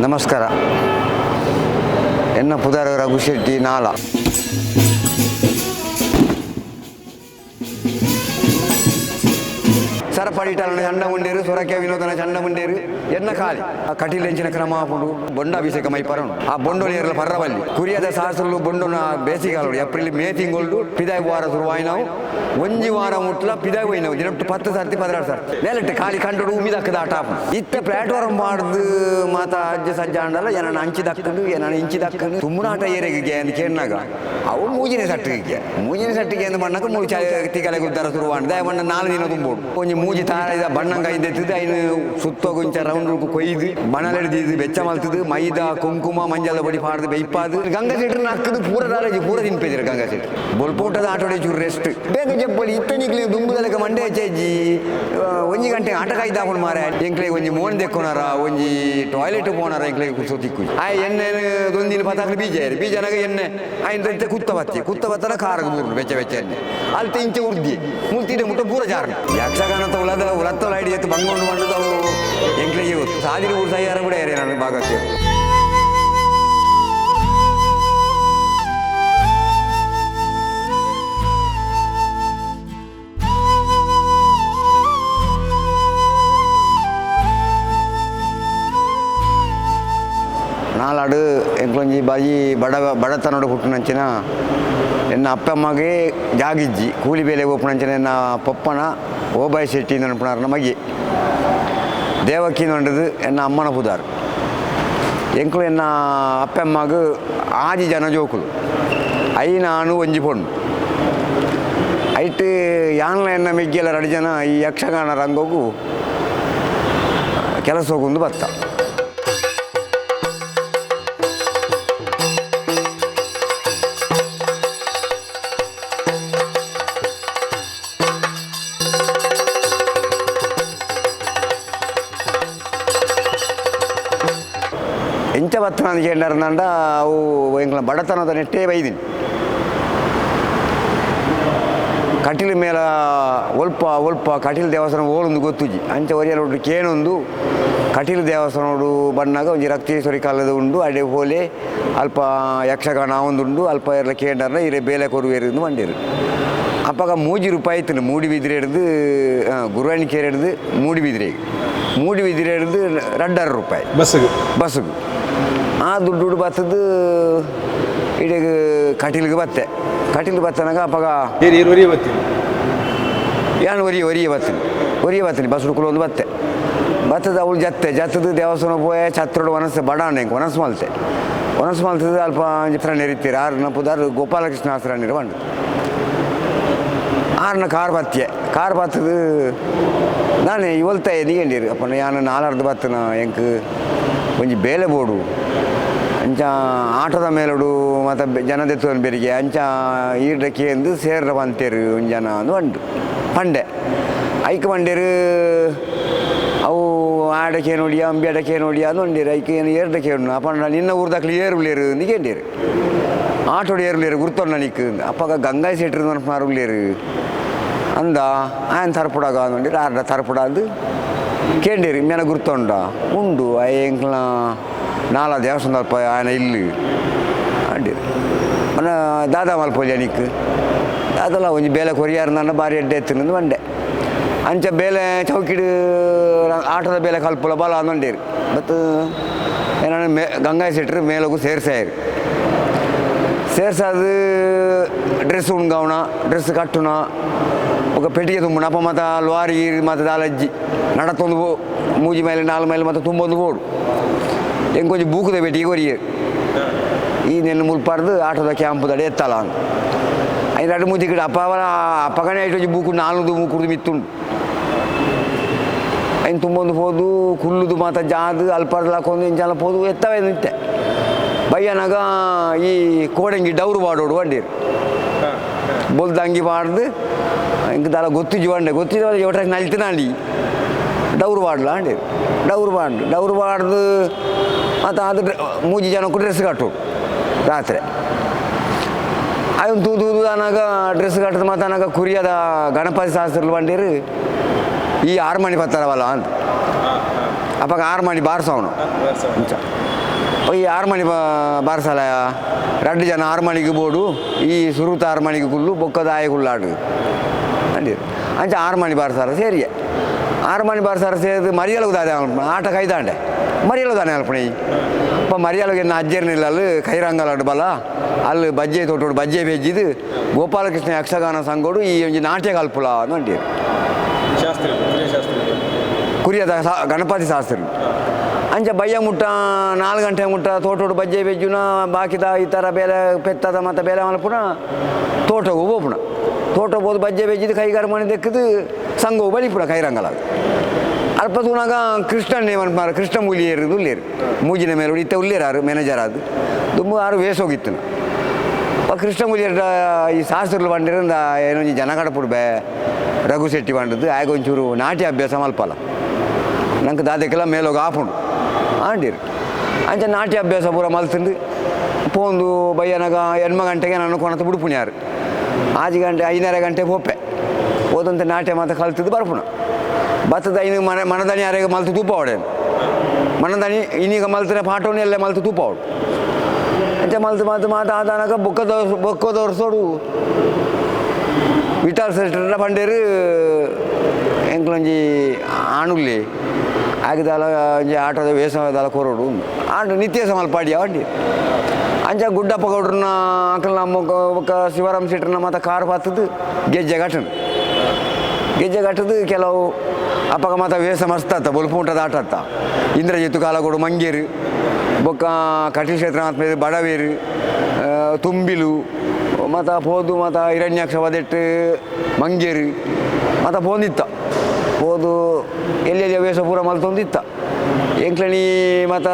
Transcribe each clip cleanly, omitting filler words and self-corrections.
ನಮಸ್ಕಾರ. ಎನ್ನ ಪುದಾರ ರಘು ಶೆಟ್ಟಿ ನಾಲಾ. ಸರಪಡಿಟನ ಚಂಡ ಮುಂಡೇರು ಸೊರಕೆ ವಿನೋದನ ಚಂಡ ಮುಂಡೇರು ಎನ್ನ ಕಾಲಿ ಕಟಿಲೆಂಚಿನ ಕ್ರಮ ಹಾಕೊಂಡು ಬೊಂಡಾಭಿಷೇಕ ಮೈ ಪರನು ಆ ಬೊಂಡೋಳಿಯರ್ಲ ಪರ್ರವಲ್ಲಿ ಕುರಿಯದ ಸಾಸಲು ಬೊಂಡನ ಬೇಸಿಗಾಲು ಏಪ್ರಿಲ್ ಮೇ ತಿಂಗಳು ಪಿದಾಯಿ ವಾರ ಶುರುವಾಯಿ ನಾವು ಒಂಜಿ ವಾರ ಮುಟ್ಲ ಪಿದಾಯಿ ಹೋಯಿ ನಾವು ದಿನಟ್ಟು 10 ಸರ್ತಿ 16 ಸರ್ತಿ ನೆಲಟ್ಟು ಖಾಲಿ ಕಂಡು ಉಮ್ಮಿ ದಕ್ಕದ ಆ ಟಾಪ್ ಇತ್ತ ಪ್ಲಾಟ್ಫಾರ್ಮ್ ಮಾಡ್ದು ಮಾತ ಅಜ್ಜ ಸಜ್ಜ ಅಂಡಲ್ಲ ಏನನ ಅಂಚಿ ದಕ್ಕಂಡು ಏನನ ಇಂಚಿ ದಕ್ಕಂಡು ತುಂಬನಾಟ ಏರೆಗೆ ಅಂತ ಕೇಳಿನಾಗ ಅವು ಮೂಜಿನ ಸಟ್ಟಿಗೆ ಎಂದು ಮಣ್ಣಕ್ಕೆ ಮೂಜಿ ತಿಗಲೆ ಗುದ್ದಾರ ಶುರುವಾಂಡ ಮಣ್ಣ 4 ದಿನ ತುಂಬೋಡು ಒಂಜಿ ಮೂಜಿ ತಾರ ಬಣ್ಣಂಗ ಐದೆತ್ತಿದ್ದು ಐನು ಸುತ್ತೋಗುಂಚ ರೌಂಡ್ ಕೊಯ್ದು ಮಣಲೆಡ್ದು ಬೆಚ್ಚ ಮಲ್ತದು ಮೈದಾ ಕುಂಕುಮ ಮಂಜಲ ಬಡಿ ಪಾಡ್ದು ಬೆಯ್ಪಾದು ಗಂಗಾ ಸೆಟ್ರು ನಕ್ಕದು ಪೂರ ದಾಲೇಜಿ ಪೂರ ತಿನ್ಪೇದಿರ ಗಂಗಾ ಸೆಟ್ರು ಬೊಲ್ಪೋಟದ ಆಟೋಡೆ ಚೂರು ರೆಸ್ಟ್ ಬೇಗ ಜಪ್ಪಲಿ ಇತ್ತನಿಕ್ಲಿ ದುಂಬುದಲಕ ಮಂಡೆ ಹೆಚ್ಚಿ ಒಂಜಿ ಗಂಟೆ ಆಟ ಕಾಯ್ದಾಕೊಂಡು ಮಾರ ಎಂಕ್ಲೆಗೆ ಒಂಜಿ ಮೋನ್ ದೆಕ್ಕೋನಾರ ಒಂಜಿ ಟಾಯ್ಲೆಟ್ ಪೋನಾರ ಎಂಕ್ಲೆಗೆ ಕುಸೋತಿಕ್ಕು ಆಯ್ ಎಣ್ಣೆ ದೊಂದಿನ ಪತಾಕ್ಲಿ ಬೀಜನಾಗ ಎಣ್ಣೆ ಆಯ್ನ ಕುತ್ತ ಬತ್ತನ ಖಾರಗ ಬೂರ್ನು ಬೆಚ್ಚ ಬೆಚ್ಚ ಎಣ್ಣೆ ಅಲ್ಲಿ ಇಂಚೆ ಉರ್ದಿ ಮುಲ್ತಿದೆ ಮುಟ್ಟ ಪೂರ ಜಾರ್ನು ಯಕ್ಷಗಾನ ಉಲತ್ತಲ ಐಡಿ ಎತ್ತು ಬಂಗೊಂಡು ಬಂದದ್ದು ಅವು ಎಂಕ್ಲಿಗೆ ಇವತ್ತು ಸಾದಿರಿ ಊರು ಸಹಿಯಾರ ಕೂಡ ಏರೇ ನಾನು ಭಾಗಕ್ಕೆ ನಾಲಾಡು ಎಂಕ್ಲೊಂಜಿ ಬಾಜಿ ಬಡತನೋಡು ಹುಟ್ಟಿನಂಚಿನ ಎನ್ನ ಅಪ್ಪಮ್ಮಗೆ ಜಾಗಿಜ್ಜಿ ಕೂಲಿ ಬೇಲೆಗೆ ಒಪ್ಪುನಂಚಿನ ಎನ್ನ ಪಪ್ಪನ ಓಬಾಯಿ ಶೆಟ್ಟಿ ನೆನಪುನಾರನ ಮಗೆ ದೇವಕ್ಕಿ ನೊಂಡದು ಎನ್ನ ಅಮ್ಮನ ಪುದಾರು ಎಂಕ್ಲು ಎನ್ನ ಅಪ್ಪಮ್ಮಗ 6 ಜನ ಜೋಕುಲು ಐ ನಾನು ಒಂಜಿ ಪೊಣ್ಣು ಐಟ್ ಯಾನ್ಲ ಎನ್ನ ಮೆಗ್ಗೆಲ್ಲ 2 ಜನ ಈ ಯಕ್ಷಗಾನ ರಂಗೋಗು ಕೆಲಸ ಹೋಗುಂದು ಬತ್ತ ಎಂಚ ಬತ್ತನ ಅಂತ ಕೇಳಿದಾರಂದ ಅವು ಎಂಕ್ಲ ಬಡತನದ ನೆಟ್ಟೇ ಬೈದಿನಿ ಕಟೀಲು ಮೇಲ ಒಲ್ಪ ಕಟೀಲು ದೇವಸ್ಥಾನ ಓಲೊಂದು ಗೊತ್ತುಜಿ ಅಂಚೆ ಒರಿಯಲ್ಲ ಕೇನೊಂದು ಕಟೀಲು ದೇವಸ್ಥಾನೋಡು ಬಣ್ಣಾಗ ಒಂಜಿ ರಕ್ತೇಶ್ವರಿ ಕಾಲದ ಉಂಡು ಅಡೆ ಹೋಲೆ ಅಲ್ಪ ಯಕ್ಷಗಾನ ಒಂದುಂಡು ಅಲ್ಪ ಎಲ್ಲ ಕೇಂಡರ್ನ ಇರೇ ಬೇಲೆ ಕೊರುವೇರು ಮಂಡೇರು ಅಪ್ಪಾಗ ₹30 ಆಯ್ತು ಮೂಡಿ ಬಿದಿರೆ ಹಿಡ್ದು ಗುರುವಾಣಿ ಕೇರಿ ಹಿಡ್ದು ಮೂಡಿ ಬಿದಿರೆ ಹಿಡ್ದು ₹2.5 ಬಸ್ಸಿಗೆ ಆ ದುಡ್ಡು ಬತ್ತದು ಇಡೀ ಕಟೀಲಿಗೆ ಬತ್ತನಾಗ ಅಪ್ಪಾಗ ಏನು ಒರಿಯ ಬತ್ತೀನಿ ಬಸ್ ಹುಡುಕಲು ಒಂದು ಬತ್ತದ ಅವಳು ಜತ್ತದು ದೇವಸ್ಥಾನ ಹೋಯ ಛತ್ರೋಡು ಒನಸು ಬಡಾಣೆ ಒನಸು ಮಲ್ತದ ಅಲ್ಪ ಚಿತ್ರಣ ಇರ್ತೀರಿ ಆರ್ನ ಪುದಾರ್ ಗೋಪಾಲಕೃಷ್ಣ ಆಸ್ರಾಣಿರ ಬಂಡು ಆರ್ನ ಕಾರ್ ಬತ್ತದು ನಾನು ಇವಲ್ತಾಯ ನೀಗಂಡೀರಿ ಅಪ್ಪ ನಾನು 4 ಬತ್ತನ ಎಂಕ್ ಒಂಜಿ ಬೇಲೆ ಬೋಡು ಅಂಚ ಆಟದ ಮೇಲೋಡು ಮತ್ತು ಜನದೆತ್ತುವನು ಬೆರಿಗೆ ಅಂಚ ಈಡ್ರಕ್ಕೆ ಎಂದು ಸೇರ್ರ ಬಂತೇರು ಒಂದು ಜನ ಅಂದು ಉಂಟು ಪಂಡೆ ಐಕ್ ಬಂಡೇರು ಅವು ಆಡಕ್ಕೆ ನೋಡಿಯ ಅಂಬಿ ಅಡಕ್ಕೆ ನೋಡಿಯ ಅದು ಉಂಡೇರು ಐಕ್ ಏನು ಏರ್ಡಕ್ಕೆ ಉಂಡು ಅಪ್ಪ ನಿನ್ನ ಊರ್ದಾಕ್ಲಿ ಏರುಲೇರು ನಿಗೇಂಡೇರು ಆಟೋಡು ಏರುಲೇರು ಗುರ್ತೊಂಡ ನಿಕ್ ಅಪ್ಪಾಗ ಗಂಗಾಯಿ ಸೆಟ್ರು ಮಾರುಲೇರು ಅಂದ ಆಯನ್ ತರಪುಡಾಗ ಅಂದಿರು ಆರ್ಡ ತರಪುಡಾದು ಕೇಂಡೇರಿ ಮೇನ ಗುರ್ತೊಂಡ ಉಂಡು ಎಂಕ್ಲ ನಾಲಾ ದೇವಸ್ಥಾನ ಅಲ್ಪ ಆಯನ ಇಲ್ಲಿ ಅಂಡೀರು ಮನ ದಾದಾ ಮಲ್ಪೋಲಿ ಅನಿಕ್ ಅದಲ್ಲ ಒಂಜಿ ಬೇಲೆ ಕೊರಿಯಾರು ನನ್ನ ಬಾರಿ ಎಡ್ಡೆ ಎತ್ತಿನಂದು ಬಂಡೆ ಅಂಚ ಬೇಲೆ ಚೌಕಿಡು ಆಟದ ಬೇಲೆ ಕಲ್ಪುಲ ಬಲ ಅಂದೊಂಡೇರು ಮತ್ತು ಏನಾನ ಗಂಗಾಯಿ ಸೆಟ್ರು ಮೇಲೋಗು ಸೇರ್ಸಾದು ಡ್ರೆಸ್ ಉಣ್ಗವಣ ಡ್ರೆಸ್ ಕಟ್ಟುನ ఒక ಪೆಟ್ಟಿಗೆ ತುಂಬುಣ ಅಪ್ಪ ಮತ್ತು ಲಾರಿ ಮತ್ತು ದಾಲಜ್ಜಿ ನಡತ್ತೊಂದು ಮೂಜಿ ಮೇಲೆ 4 ಮೈಲ್ ಮತ್ತು ತುಂಬೊಂದು ಬೋಡು ಎಂಕೊಂಚ ಬೂಕುದ ಪೆಟ್ಟಿಗೆ ಕೊರಿಯರು ಈ ನೆಲ್ಲು ಮುಲ್ಪಾರ್ದು ಆಟೋದ ಕ್ಯಾಂಪು ದಡೆ ಎತ್ತಲ್ಲ ಅಂತ ಐದು 2-3 ಗಿಡ ಅಪ್ಪಗನೇ ಐಟೊಂಜಿ ಬೂಕು 4 ಮೂಕುರ್ದು ಮಿತ್ತುಂಡು ಐನು ತುಂಬೊಂದು ಹೋದು ಕುಲ್ಲುದು ಮತ್ತು ಜಾದು ಅಲ್ಪರ್ಲಾಕೊಂದು ಇಂಚಲ್ಲ ಹೋದು ಎತ್ತವೇ ನಿಂತೆ ಬಯ್ಯನಾಗ ಈ ಕೋಡಂಗಿ ಡೌರು ಬಾಡೋಡು ಬಂಡೀರು ಬೊಲ್ದಂಗಿ ಬಾಡ್ದು ಇಂಕ ದಾಲ ಗೊತ್ತಿಜ್ಜಿ ಬಂಡೆ ಗೊತ್ತಿದ್ದ ಎವಟ್ರಾಗ ನಲ್ತಿನಾಡಿ ಡೌರು ಬಾಡ್ಲ ಅಂಡೀರು ಡೌರು ಬಾಡ್ದು ಮತ್ತು ಅದು 3 ಜನಕ್ಕೂ ಡ್ರೆಸ್ ಕಟ್ಟು ರಾತ್ರಿ ಅವನು ತೂದು ಅನಾಗ ಡ್ರೆಸ್ ಕಟ್ಟದು ಮತ್ತು ಅನಾಗ ಕುರಿಯದ ಗಣಪತಿ ಶಾಸ್ತ್ರಗಳು ಬಂಡೀರು ಈ 6 ಮಣಿ ಬರ್ತಾರವಲ್ಲ ಅಂತ ಅಪ್ಪಾಗ 6 ಮಣಿ ಬಾರಿಸೋನು ಈ ಆರ್ಮಣಿ ಬಾರ್ಸಲ 2 ಜನ ಆರ್ಮಣಿಗೆ ಬೋಡು ಈ ಸುರುತ ಆರ್ಮಣಿಗೆ ಕುಲ್ಲು ಬೊಕ್ಕದ ಆಯ ಕುಲ್ಲಾಡು ಅಂದಿರು ಅಂಚ ಆರ್ಮಣಿ ಬಾರ್ಸಾರ ಸೇರಿಯೆ ಆರ್ಮಣಿ ಬಾರ್ಸಾರ ಸೇರಿದು ಮರಿಯಲಗು ದಾದೆ ಆಟ ಕೈದಾಂಡೆ ಮರಿಯಲು ದಾನೆ ಅಲ್ಪಣಿ ಅಪ್ಪ ಮರಿಯಲಗೆ ಅಜ್ಜರ್ನಿಲ್ಲ ಅಲ್ಲಿ ಕೈರಂಗಲಾಡು ಬಲ ಅಲ್ಲಿ ಬಜ್ಜೆ ತೊಟ್ಟೋಡು ಬಜ್ಜೆ ಬೆಜ್ಜಿದು ಗೋಪಾಲಕೃಷ್ಣ ಯಕ್ಷಗಾನ ಸಂಗೋಡು ಈ ಒಂಜಿ ನಾಟ್ಯ ಕಲ್ಪುಲ ಅಂದಿರು ಕುರಿಯದ ಗಣಪತಿ ಶಾಸ್ತ್ರಿ ಅಂಚ ಬಯ್ಯ ಮುಟ್ಟ 4 ಗಂಟೆ ಮುಟ್ಟ ತೋಟೋಡು ಬಜ್ಜೆ ಬೆಜ್ಜುನ ಬಾಕಿದ ಈ ಥರ ಬೇಲೆ ಪೆತ್ತದ ಮತ್ತು ಬೇಲೆ ಮಲ್ಪುನ ತೋಟಗೂ ಹೋಪುಣ ತೋಟ ಹೋದು ಬಜ್ಜೆ ಬೆಜ್ಜಿದು ಕೈಗಾರ ಮನೆ ದೆಕ್ಕದು ಸಂಘವು ಬಲಿಪುಣ ಕೈರಂಗಲ ಅಲ್ಪ ತೂನಾಗ ಕೃಷ್ಣನ್ ಏಮನ್ಪಾರ ಕೃಷ್ಣ ಮೂಲಿಯರು ಉಲ್ಲೇರು ಮೂಜಿನ ಮೇಲೆ ಇತ್ತ ಉಲ್ಲೇರಾರು ಮ್ಯಾನೇಜರ್ ಅದು ತುಂಬ ಆರು ವೇಸೋಗಿತ್ತು ಕೃಷ್ಣ ಮೂಲಿಯರ ಈ ಶಾಸ್ತ್ರಗಳು ಬಂದಿರಿಂದ ಏನೋ ಈ ಜನಗಡ ಪುಡ್ಬೆ ರಘು ಶೆಟ್ಟಿ ಬಂಡದ್ದು ಆಗ ಒಂಚೂರು ನಾಟ್ಯ ಅಭ್ಯಾಸ ಮಲ್ಪಲ್ಲ ನಂಗೆ ದಾದಕ್ಕೆಲ್ಲ ಮೇಲೋಗಿ ಆಪುಂಡು ಆಂಡಿರು ಅಂಚ ನಾಟ್ಯ ಅಭ್ಯಾಸ ಪೂರ ಮಲ್ತಂಡು ಪೋಂದು ಬಯ್ಯನಾಗ 8 ಗಂಟೆಗೆ ನಾನು ಕೊನತ ಬಿಡುಪುಣ್ಯಾರು 5 ಗಂಟೆ 5:30 ಗಂಟೆಗೆ ಹೋಪೆ ಹೋದಂತೆ ನಾಟ್ಯ ಮಾತ್ರ ಕಲ್ತಿದ್ದು ಬರ್ಪುಣ ಬತ್ತದ ಇನ್ನು ಮನದನಿ ಯಾರಿಗೆ ಮಲ್ತು ತೂಪ ಹೊಡೆನು ಮನದನಿ ಇನ್ನೀಗ ಮಲ್ತಿನ ಪಾಠವನ್ನ ಎಲ್ಲ ಮಲ್ತು ತೂಪ ಹೊಡು ಅಂಚ ಮಲ್ತು ಮಾತಾದನಾಗ ಬೊಕ್ಕದೋರ್ಸೋಡು ವಿಠಲ್ ಸೆಟ್ರ ಬಂಡೇರು ಎಂಕ್ಲೊಂಜಿ ಆಣುಲ್ಲಿ ಆಗಿದಲ್ಲ ಒಂಜಿ ಆಟದ ವೇಷದಲ್ಲ ಕೊರೋಡು ಆಂಡು ನಿತ್ಯ ಮಲ್ಪಾಡಿ ಅವಂಡಿ ಅಂಚ ಗುಡ್ಡಪ್ಪ ಗೌಡ್ರನ್ನ ಅಂಕಲ್ನ ಒಕ್ಕ ಶಿವರಾಮ್ ಶೆಟ್ರನ್ನ ಮತ್ತು ಕಾರು ಬತ್ತದು ಗೆಜ್ಜೆ ಕಟ್ಟದು ಕೆಲವು ಅಪ್ಪಗ ಮತ್ತು ವೇಷ ಮಸ್ತ್ ಬೊಲ್ಪುಂಟದ ಆಟ ಅತ್ತ ಇಂದ್ರಜಿತ್ತು ಕಾಲಗೋಡು ಮಂಗೇರು ಬೊಕ್ಕ ಕಟಿ ಕ್ಷೇತ್ರ ಮತ್ತು ಬಡವೇರು ತುಂಬಿಲು ಮತ್ತು ಪೋದು ಮತ್ತು ಹಿರಣ್ಯಾಕ್ಷ ವದೆಟ್ಟು ಮಂಗೇರು ಮತ್ತು ಪೋಂದಿತ್ತ ಹೋದು ಎಲ್ಲೆಲ್ಲಿ ವೇಷ ಪೂರ ಮಲ್ತೊಂದಿತ್ತ ಎಂಕ್ಲಣಿ ಮತ್ತು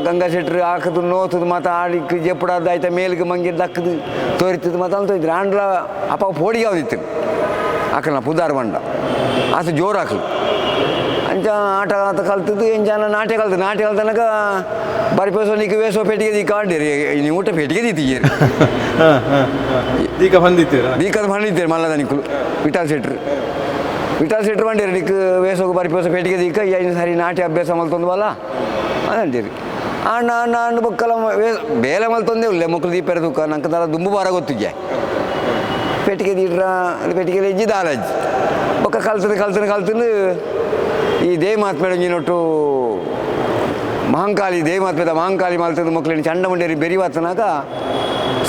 ಗಂಗಾ ಶೆಟ್ರು ಹಾಕದು ನೋತದು ಮತ್ತು ಆಡಿಕ್ಕೆ ಜಪ್ಪಡಾದ ಆಯ್ತಾ ಮೇಲಿಗೆ ಮಂಗಿರ್ ದಕ್ಕದು ತೋರಿತದು ಮತ್ತು ಅಂತೋಯ್ತು ಆಂಡ್ಲ ಅಪ್ಪ ಪೋಡಿಗೆ ಯಾವ್ದಿತ್ತು ಹಾಕಲ್ಲ ಪುದಾರ್ ಬಂಡ ಅಷ್ಟು ಜೋರು ಹಾಕಲು ಅಂಚ ಆಟ ಆತ ಕಲ್ತದ್ದು ಎಂಜಾನ ನಾಟ್ಯ ಕಲ್ತನಕ ಬರಿಪೇಸೋ ನಿಕ್ಕೆ ವೇಸೋ ಪೆಟ್ಟಿಗೆ ದೀಕ ಆಡಿರಿ ನೀವು ಊಟ ಪೆಟ್ಟಿಗೆ ದೀತಿದ್ದೀರಿ ದೀಕ ಬಂದಿದ್ದೀರಿ ಮಲ್ಲದ ನಿಕ್ಕಲು ವಿಠಲ್ ಶೆಟ್ರು ಬಂದಿರಿ ನಿಕ್ ವೇಸೋಗು ಬರಿಪೇಸೋ ಪೆಟ್ಟಿಗೆ ದೀಕ ಏನು ಸರಿ ನಾಟ್ಯ ಅಭ್ಯಾಸ ಮಲ್ತೊಂದುವಲ್ಲ ಅದಂತೀರಿ ಆಂಡು ಬೊಕ್ಕಲ ಬೇಲೆ ಮಲ್ತೊಂದೇ ಉಲ್ಲೆ ಮಕ್ಕಳು ದೀಪ ಎರೆದುಕ ನಂಗೆ ತಲ ದುಂಬು ಬಾರ ಗೊತ್ತಿಗೆ ಪೆಟ್ಟಿಗೆ ದೀಟ್ರ ಪೆಟ್ಟಿಗೆ ಇಜ್ಜಿ ದಾಲಜ್ಜಿ ಬೊಕ್ಕ ಕಲ್ತನು ಈ ದೇಮಾತ್ಮೇಡೊಂಜಿನೊಟ್ಟು ಮಹಂಕಾಳಿ ಮಲ್ತದ ಮಕ್ಕಳಿನ ಚಂಡ ಮುಂಡೇರಿ ಬೆರಿವಾತನಾಗ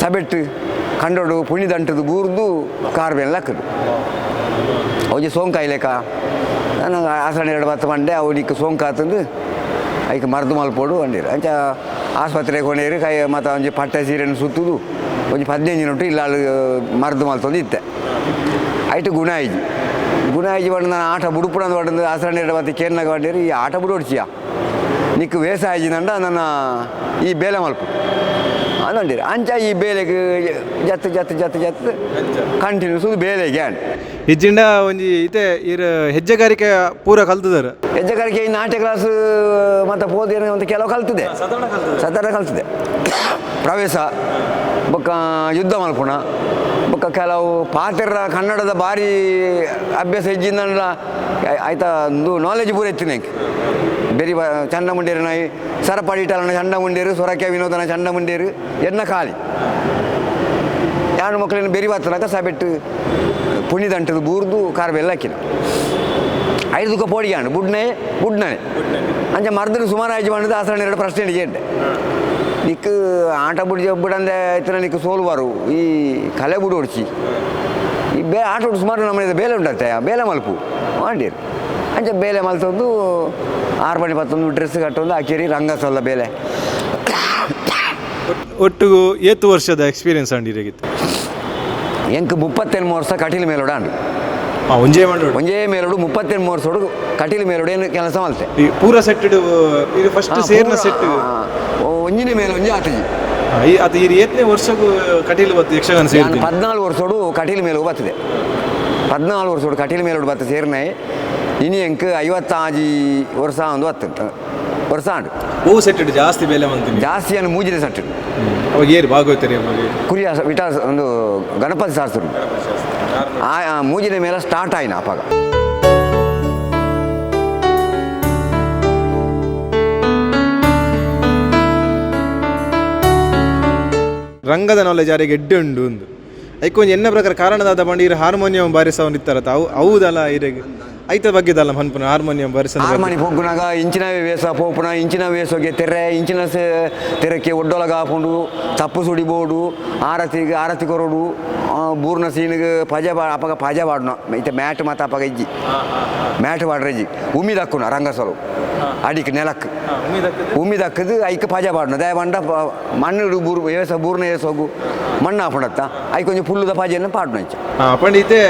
ಸಬೆಟ್ಟು ಕಂಡೋಡು ಪುಣಿದಂಟದು ಬೂರ್ದು ಕಾರ್ಬೇನ್ ಲಕ್ಕದು ಅವಜಿ ಸೋಂಕಾಯ್ಲೆಕ ನಾನು ಆಸರಣೆ 2 ಬತ್ತ ಬಂಡೆ ಅವನಿಕ್ಕೆ ಸೋಂಕಾತಂದು ಐಕೆ ಮರ್ದು ಮಲ್ಪೋಡು ಅಂದಿರು ಅಂಚ ಆಸ್ಪತ್ರೆಗೆ ಕೊನೆಯರು ಕೈ ಮತ್ತು ಒಂಜಿ ಪಟ್ಟೆ ಸೀರೆಯನ್ನು ಸುತ್ತುದು ಒಂಜಿ 15 ನಿಂಟು ಇಲ್ಲ ಮರ್ದು ಮಲ್ತೊಂದು ಇತ್ತೆ ಐಟು ಗುಣ ಆಯ್ಜಿ ಬಂದು ನಾನು ಆಟ ಬುಡುಪುಣಂದು ಬಂದು ಆಸರಣೆ 2 ಬತ್ತ ಕೇರ್ನಾಗ ಬಂದಿರು ಈ ಆಟ ಬುಡೋಡ್ಸಿಯ ನಿಕ್ಕು ವೇಸ ಆಯ್ಜಿನಂಡ ನನ್ನ ಈ ಬೇಲೆ ಮಲ್ಪು ಅಂದಿರು ಅಂಚ ಈ ಬೇಲೆಗೆ ಜತ್ತು ಕಂಟಿನ್ಯೂಸ್ ಬೇಲೆಗೆ ಇಜ್ಜಿಂಡ ಒಂಜಿ ಇತ್ತೆ ಇರು ಹೆಜ್ಜೆಗಾರಿಕೆ ಪೂರ ಕಲ್ತಿದ್ದಾರೆ ಹೆಜ್ಜೆಗಾರಿಕೆ ಈ ನಾಟ್ಯ ಕ್ಲಾಸ್ ಮತ್ತು ಪೋದೇನು ಅಂತ ಕೆಲವು ಕಲ್ತಿದೆ ಸಾಧಾರಣ ಕಲ್ತಿದೆ ಪ್ರವೇಶ ಬೊಕ್ಕ ಯುದ್ಧ ಮಲ್ಪುಣ ಬೊಕ್ಕ ಕೆಲವು ಪಾತ್ರ ಕನ್ನಡದ ಭಾರಿ ಅಭ್ಯಾಸ ಹೆಜ್ಜಿಂದ ಆಯ್ತಾ ಒಂದು ನಾಲೆಜ್ ಪೂರ ಇತ್ತು ನಂಗೆ ಬೇರೆ ಚಂಡ ಮುಂಡೇರು ನಾಯಿ ಸರಪಡಿಟಲನ ಚಂಡ ಮುಂಡೇರು ಸೊರಕೆ ವಿನೋದನ ಚಂಡ ಮುಂಡೇರು ಎನ್ನ ಖಾಲಿ ಯಾರು ಮಕ್ಕಳನ್ನ ಬೆರಿ ಬತ್ತನಾಗ ಸಬೆಟ್ಟು ಪುಣಿದಂಟದು ಬೂರ್ದು ಕಾರ್ಬೆಲ್ಲ ಹಾಕಿನ 5 ದುಃಖ ಪೋಡಿಗೆ ಬುಡ್ನೇ ಅಂಚ ಮರ್ದನು ಸುಮಾರು ಆಯ್ಜಿ ಮಾಡಿದ ಆಸರಣ 2 ಪ್ರಶ್ನೆ ಹಿಡಿಯಂಡೆ ನಿಕ್ಕು ಆಟ ಬಿಡಂದೆ ಆಯ್ತು ನಿಕ್ಕು ಸೋಲ್ವಾರು ಈ ಕಲೆ ಬುಡು ಹೊಡ್ಸಿ ಈ ಆಟ ಹೊಡ್ಸು ಸುಮಾರು ನಮ್ಮನೆ ಬೇಲೆ ಉಂಟತ್ತೆ ಬೇಲೆ ಮಲ್ಪು ಮಾಡಿರು ಅಂಚ ಬೇಲೆ ಮಲ್ತೊಂದು 6 ಮಣಿ 11 ಡ್ರೆಸ್ ಕಟ್ಟೊಂದು ಹಾಕಿರಿ ರಂಗಸಲ್ಲ ಬೇಲೆ ಒಟ್ಟಿಗೂ 8 ವರ್ಷದ ಎಕ್ಸ್ಪೀರಿಯನ್ಸ್ ಅಂಡಿರಾಗಿತ್ತು ಎಂಕ್ 33 ವರ್ಷ ಕಟೀಲು ಮೇಲೋಡ ಅಂಡು ಒಂಜೇ ಮೇಲೋಡು 33 ವರ್ಷೋಡು ಕಟೀಲು ಮೇಲೋಡು ಏನು ಕೆಲಸ ಮಲ್ತೆ ಪೂರ ಸೆಟ್ ಇದು ಫಸ್ಟ್ ಸೇರ್ನ ಸೆಟ್ ಒಂಜಿನ ಮೇಲೆ ಒಂಜಿ ಆತಜಿ ಅದು ಈ 8ನೇ ವರ್ಷಕ್ಕೂ ಕಟೀಲು ಬತ್ತು ಯಕ್ಷಗಾನ ಸೇರಿ 14 ವರ್ಷೋಡು ಕಟೀಲು ಮೇಲೋಗಿ ಬರ್ತದೆ 14 ವರ್ಷೋಡು ಕಟೀಲು ಮೇಲೋಡು ಬತ್ತ ಸೇರ್ನೆ ಇನಿ ಎಂಕ್ 56 ವರ್ಷ ಒಂದು ಬತ್ತು ವರ್ಷ ಆಂಡು ಹೂ ಸೆಟ್ ಜಾಸ್ತಿ ಬೆಲೆ ಮಂತೀನಿ ಜಾಸ್ತಿ ಅನ್ನು ಮೂಜಿನ ಸೆಟ್ ಅವಾಗ ಏರು ಭಾಗವತರಿ ಕುರಿಯ ವಿಠಾಲ್ ಒಂದು ಗಣಪತಿ ಶಾಸ್ತ್ರ ಮೂಜಿನ ಮೇಲೆ ಸ್ಟಾರ್ಟ್ ಆಯ್ನ ಅಪ್ಪಾಗ ರಂಗದ ನಾಲೆಜ್ ಯಾರಿಗೆ ಎಡ್ಡೆ ಉಂಡು ಒಂದು ಐಕ್ ಒಂಜಿ ಎನ್ನ ಪ್ರಕಾರ ಕಾರಣದಾದ ಬಂದು ಇರು ಹಾರ್ಮೋನಿಯಂ ಬಾರಿಸವನ್ ಇತ್ತಾರತ್ತ ಅವು ಹೌದಲ್ಲ ಇರೆಗೆ ಐತ ಬಗ್ಗೆದಲ್ಲ ಮನ್ಪುನ ಹಾರ್ಮೋನಿಯಂ ಬಾರಿಸ ಹಾರ್ಮೋನಿ ಪೊಗ್ಗುನಾಗ ಇಂಚಿನ ವೇಸ ಪೋಪುನ ಇಂಚಿನ ವೇಸೋಗೆ ತೆರೆ ಇಂಚಿನ ತೆರಕ್ಕೆ ಒಡ್ಡೊಳಗ ಹಾಕೊಂಡು ತಪ್ಪು ಸುಡಿ ಬೋಡು ಆರತಿ ಕೊರೋಡು ಬೂರ್ನ ಸೀನಿಗೆ ಅಪಗ ಪಜ ಬಾಡ್ನ ಇತ್ತೆ ಮ್ಯಾಟ್ ಮಾತ ಅಪಗ ಇಜ್ಜಿ ಮ್ಯಾಟ್ ಬಾಡ್ರಜ್ಜಿ ಉಮ್ಮಿದ ಹಾಕುನ ರಂಗಸಲು ಅಡಿಕ್ ನೆಲಕ್ಕೆ ಉಮ್ಮಿದ ಹಾಕಿದ್ದು ಐಕ್ ಪಜ ಬಾಡ್ನ ದಯ ಬಂಡ ಮಣ್ಣು ಬೂರ್ನ ಏಸೋಗು ಮಣ್ಣು ಹಾಕೊಂಡತ್ತ ಐಕ್ ಕೊಂಚ ಪುಲ್ಲುದ ಪಜೆಯನ್ನು ಪಾಡ್ನ ಇಚ್ಚ ಪಂಡಿತೆ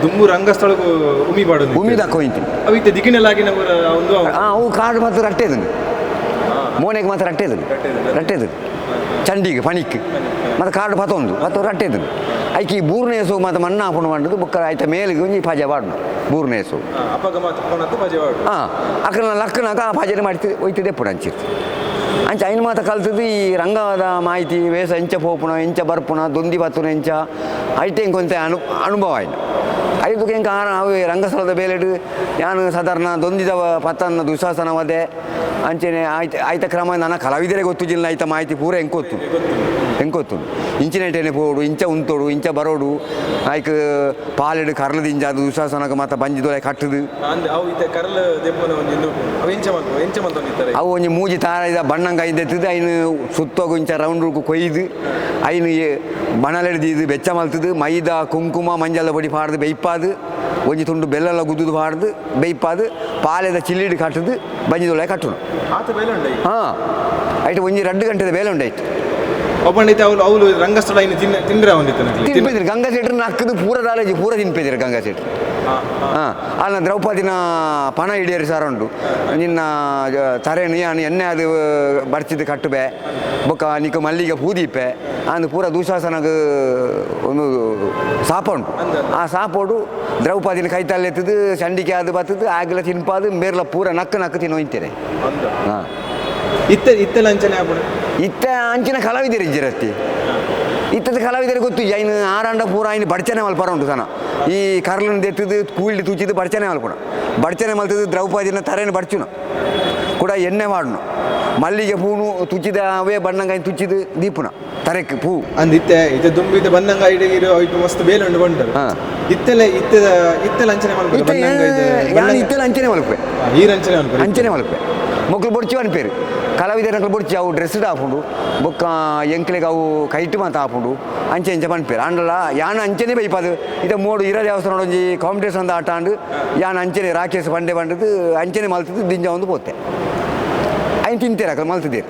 ದುಮ್ಮು ರಂಗಸ್ಥಳಕ್ಕೂ ಉಮಿ ಪಾಡು ಉಮ್ಮಿದ ಹಾಕೋಯ್ತಿ ಅವಿತ್ತೆ ದಿಕ್ಕಿನಲ್ಲಾಗಿನ ಒಂದು ಅವು ಕಾಡು ಮತ್ತು ರಟ್ಟೆದನು ಮೋನೆಗೆ ಮಾತ್ರ ರಟ್ಟೆದನು ಚಂಡಿಗೆ ಪಣಿಕ್ ಮತ್ತು ಕಾಡು ಪತ್ತೊಂದು ರಟ್ಟೆದನು ಐಕಿ ಬೂರ್ನ ಏಸೋಗು ಮತ್ತು ಮಣ್ಣು ಹಾಕೊಂಡು ಮಾಡಿದ್ದು ಬುಕ್ಕ ಆಯ್ತ ಮೇಲಿಗೆ ಒಂಜಿ ಪಜ ಬಾಡ್ನ ಬೂರ್ನ ಏಸೋಗು ಹಾಂ ಅಕ್ಕನ ಲಕ್ಕನಾಗ ಆ ಪಜನೆ ಮಾಡ್ತಿದ್ದೆ ಒಯ್ತಿದ್ದೆ ಎప్పుడు ಅಂಚಿರ್ತಿ ಅಂಚ ಐನು ಮಾತ ಕಲ್ತದ್ದು ಈ ರಂಗದ ಮಾಹಿತಿ ವೇಸ ಎಂಚ ಪೋಪುನ ಎಂಚ ಬರ್ಪುನ ದೊಂದಿ ಬತ್ತುನ ಎಂಚ ಐಟೆ ಕೊಂತ ಅನುಭವ ಆಯ್ತು ಐದು ಕೆಂಕ ಅವು ರಂಗಸ್ಥಳದ ಬೇಲೆಡು ಯಾನು ಸಾಧಾರಣ ದೊಂದಿದ ಪತ್ತನ್ನ ದುಶಾಸನ ವದೆ ಅಂಚೆನೆ ಆಯ್ತ ಕ್ರಮ ನನ್ನ ಕಲಾವಿದರೇ ಗೊತ್ತಿಲ್ಲ ಆಯ್ತ ಮಾಹಿತಿ ಪೂರ ಹೆಂಗೊತ್ತು ಇಂಚಿನೈಟೇನೆ ಪೋಡು ಇಂಚ ಉಂತೋಡು ಇಂಚ ಬರೋಡು ಆಯ್ಕ ಪಾಲೆಡು ಕರ್ಲದಿಂಜ ಅದು ದುಶಾಸನಕ್ಕೆ ಮತ್ತು ಬಂಜಿದೊಳೆ ಕಟ್ಟದು ಅವು ಒಂಜಿ ಮೂಜಿ ತಾರ ಬಣ್ಣಂಗ ಐದೆತ್ತದು ಐನು ಸುತ್ತೋಗು ಇಂಚ ರೌಂಡ್ ಕೊಯ್ದು ಐನು ಬಣಲೆಡ್ದು ಬೆಚ್ಚ ಮಲ್ತದು ಮೈದಾ ಕುಂಕುಮ ಮಂಜಲ ಪೊಡಿ ಪಾಡ್ದು ಬೆಯ್ಪಾದು ಒಂಜಿ ತುಂಡು ಬೆಲ್ಲ ಗುದ್ದು ಪಾಡ್ದು ಬೆಯ್ಪಾದು ಪಾಲೆದ ಚಿಲ್ಲಿಡು ಕಟ್ಟದು ಬಂಜಿದೊಳೆ ಕಟ್ಟುನು ಹಾಂ ಐಟು ಒಂಜಿ 2 ಗಂಟೆದ ಬೇಲೆ ಉಂಡಾಯ್ತು ಒಬ್ಬಂಡೈತೆ ಅವಳು ರಂಗಸ್ಥಳ ಇನ್ನು ತಿಂದ್ರೆ ತಿನ್ಪಿದ್ರಿ ಗಂಗಾ ಸೆಟ್ರು ನಕ್ಕದು ಪೂರ ದಾಲೇಜಿ ಪೂರ ತಿನ್ಪಿದ್ರಿ ಗಂಗಾ ಸೆಟ್ರು ಹಾಂ ಅಲ್ಲ ದ್ರೌಪದಿನ ಪಣ ಹಿಡಿಯರಿ ಸಾರ ಉಂಟು ನಿನ್ನ ತರೇನು ಯಾನು ಎಣ್ಣೆ ಅದು ಬರ್ಚಿದ್ದು ಕಟ್ಟುಬೆ ಬೊಕ್ಕ ನಿಕ್ಕ ಮಲ್ಲಿಗೆ ಪೂದೀಪೆ ಅಂದು ಪೂರ ದುಶಾಸನಗ ಒಂದು ಸಾಪ ಉಂಟು ಆ ಸಾಪೋಡು ದ್ರೌಪದಿನ ಕೈತಲ್ಲಿ ಎತ್ತದು ಸಂಡಿಕೆ ಅದು ಬತ್ತದು ಆಗಲ ತಿನ್ಪಾದು ಮೇರ್ಲ ಪೂರ ನಕ್ಕು ತಿನ್ನೋಯ್ತೇನೆ ಹಾಂ ಇತ್ತೆಲ್ಲ ಅಂಚನೆ ಇತ್ತ ಅಂಚಿನ ಕಲಾವಿದರು ಇಜ್ಜಿರತ್ತಿ ಇತ್ತದ ಕಲಾವಿದರು ಗೊತ್ತು ಐನು ಆರಾಂಡ ಪೂರ ಐನು ಬಡ್ಚನೆ ಮಲ್ಪರ ಉಂಟು ಸನ ಈ ಕರ್ಲನ್ನು ದೆತ್ತದು ಕೂಲ್ಡಿ ತುಚ್ಚಿದ್ದು ಬಡ್ಚನೆ ಮಲ್ಪುಣ ಬಡ್ಚನೆ ಮಲ್ತದ್ದು ದ್ರೌಪದಿನ ತರೇನು ಬಡ್ಚುನ ಕೂಡ ಎಣ್ಣೆ ಮಾಡುನು ಮಲ್ಲಿಗೆ ಪೂನು ತುಚ್ಚಿದ ಅವೇ ಬಣ್ಣಂಗಾಯಿ ತುಚ್ಚಿದು ದೀಪುನ ತರೆಕ್ ಪೂ ಅಂದಿತ್ತೆ ಇದು ದುಂಬಿದ ಬಣ್ಣಂಗ ಇಡಗಿರೋ ಇದು ಮಸ್ತ್ ಬೇಲೆ ಉಂಟು ಬಂಟರು ಇತ್ತೆಲ್ಲ ಅಂಚನೆ ಮಲ್ಪೆ ಇತ್ತೆಲ್ಲ ಅಂಚನೆ ಮಲ್ಪೆ ಅಂಚನೆ ಮಲ್ಪೆ ಮಕ್ಕಳು ಬೊಡ್ಚಿ ಅನ್ಪೇರು ಕಲಾವಿದರ ಬೊಡ್ಚಿ ಅವು ಡ್ರೆಸ್ಡ್ ಹಾಕೊಂಡು ಬೊಕ್ಕ ಎಂಕ್ಲೆಗೆ ಅವು ಕೈಟ್ ಮಾತು ಹಾಕೊಂಡು ಅಂಚೆ ಪನ್ಪೇರು ಅಂಡಲ್ಲ ಯಾನ ಅಂಚನೆ ಬೈಪದು ಇದು ಮೋಡು ಇರೋ ದೇವಸ್ಥಾನ ಒಂಜಿ ಕಾಂಪಿಟೇಷನ್ ಅಂತ ಆಟ ಆಂಡು ಯಾನ ಅಂಚನೆ ರಾಕೇಶ್ ಬಂಡೆ ಬಂಡದು ಅಂಚನೆ ಮಲ್ತದ್ದು ದಿಂಜ ಒಂದು ಪೋತೆ ಐನು ತಿಂತೇರ ಮಲ್ತಿದ್ದೀರಿ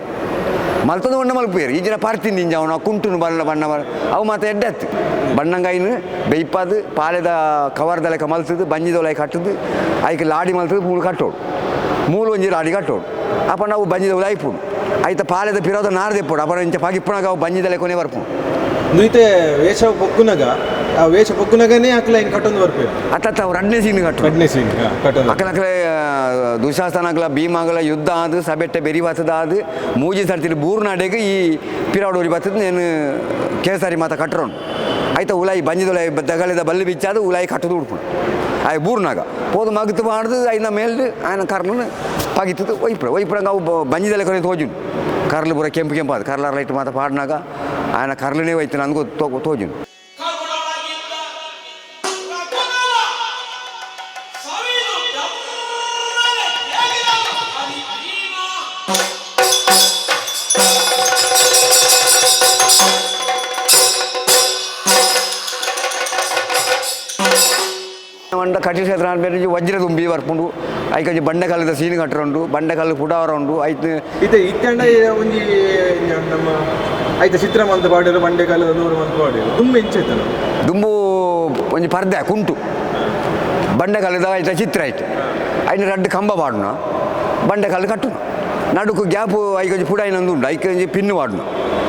ಮಲ್ತದ ಬಣ್ಣ ಮಲ್ಪೇರು ಈಜಿನ ಪಾರ್ತಿನ ದಿಂಜ ಅವನು ಕುಂಟುನು ಬಣ್ಣ ಅವು ಮಾತ್ರ ಎಡ್ಡತ್ತು ಬಣ್ಣಂಗಾಯಿನು ಬೈಪದು ಪಾಲೆದ ಕವರ್ದಲೆಕ ಮಲ್ತದ್ದು ಬಂಜಿದೊಲೆ ಕಟ್ಟದು ಆಯ್ಕೆ ಲಾಡಿ ಮಲ್ತದ್ದು ಮೂಳು ಕಟ್ಟೋಡು ಮೂಲು ಒಂಜಿ ಲಾಡಿ ಕಟ್ಟೋಡು ಅಪ್ಪ ನಾವು ಬಂಜಿದ ಐಪುಡು ಆಯ್ತ ಪಾಲೆದ ಪಿರೋದ ನಾರ್ದೆಪ್ಪುಡು ಅಪ್ಪ ಇಂಚ ಪಾಗಿಪ್ಪುನಾಗ ಅವು ಬಂಜಿದಲೆ ಕೊನೆ ಬರ್ಪುಡು ನೀತೆ ವೇಷ ಪೊಕ್ಕುನಗನೇ ಅಕ್ಲ ಹಿಂಗೆ ಕಟ್ಟೊಂದು ಬರ್ಪೇರು ಅತ್ತ ಅವು 2ನೇ ಸೀನ್ ಕಟ್ಟೋಡು ಅಕ್ಕಲಕ್ಕಲೆ ದುಶಾಸನಗಳ ಭೀಮಗಳ ಯುದ್ಧ ಆದು ಸಬೆಟ್ಟೆ ಬೆರಿ ಬತ್ತದ ಆದು ಮೂಜಿ ಸರ್ತಿಲಿ ಬೂರ್ನಾಡೆಗೆ ಈ ಪಿರಾಡೋರಿ ಬತ್ತದ ನೇನು ಕೇಸರಿ ಮಾತ ಕಟ್ಟರೋನು ಆಯ್ತ ಉಲಾಯಿ ಬಂಜಿದೊಲೆ ದಗಲಿದ ಬಲ್ಲಿ ಬಿಚ್ಚಾದು ಉಲಾಯಿ ಕಟ್ಟದು ಉಡ್ಪುಡು ಆಯ್ ಬೂರ್ನಾಗ ಪೋದು ಮಗತು ಮಾಡ್ದು ಐನ ಮೇಲ್ದು ಆಯ್ನ ಕರ್ಲನ್ನು ಪಗಿತದು ಒಯ್ಪುರಂಗ ಅವು ಬಂಜಿದಲೆ ಕೊನೆ ತೋಜುನು ಕರ್ಲು ಪೂರ ಕೆಂಪು ಅದು ಕರ್ಲಾರ ಲೈಟ್ ಮಾತ ಪಾಡ್ನಾಗ ಆಯ್ನ ಕರ್ಲನೇ ಹೋಯ್ತು ನನಗೂ ತೋಜುನು ಕಟ್ಟಿಲ ಕ್ಷೇತ್ರ ಬೇರೆ ವಜ್ರ ತುಂಬಿ ಬರ್ಪುಂಡು ಐಕಂಜಿ ಬಂಡೆಕಾಲದ ಸೀನು ಕಟ್ಟರುಂಡು ಬಂಡೆಕಾಲ ಪುಡಾವರ ಉಂಡು ಐತೆ ಇದು ಇತ್ತಂಡ ಒಂಜಿ ನಮ್ಮ ಐತೆ ಚಿತ್ರ ಮಂತ್ ಪಾಡಿರು ಬಂಡೆಕಾಲದ 100 ಮಂತ್ ಪಾಡಿರು ದುಂಬು ಎಂಚೈತನ ದುಂಬು ಒಂಜಿ ಪರ್ದೆ ಕುಂಟು ಬಂಡೆಕಾಲದ ಐತೆ ಚಿತ್ರ ಐತೆ ಐನ 2 ಕಂಬ ಪಾಡುನ ಬಂಡೆಕಾಲ ಕಟ್ಟುನ ನಡುಕು ಗ್ಯಾಪು ಐಕೊಂಜಿ ಪುಡಾಯಿನೊಂದು ಉಂಡು ಐಕೊಂಜಿ ಪಿನ್ನು ಪಾಡುನ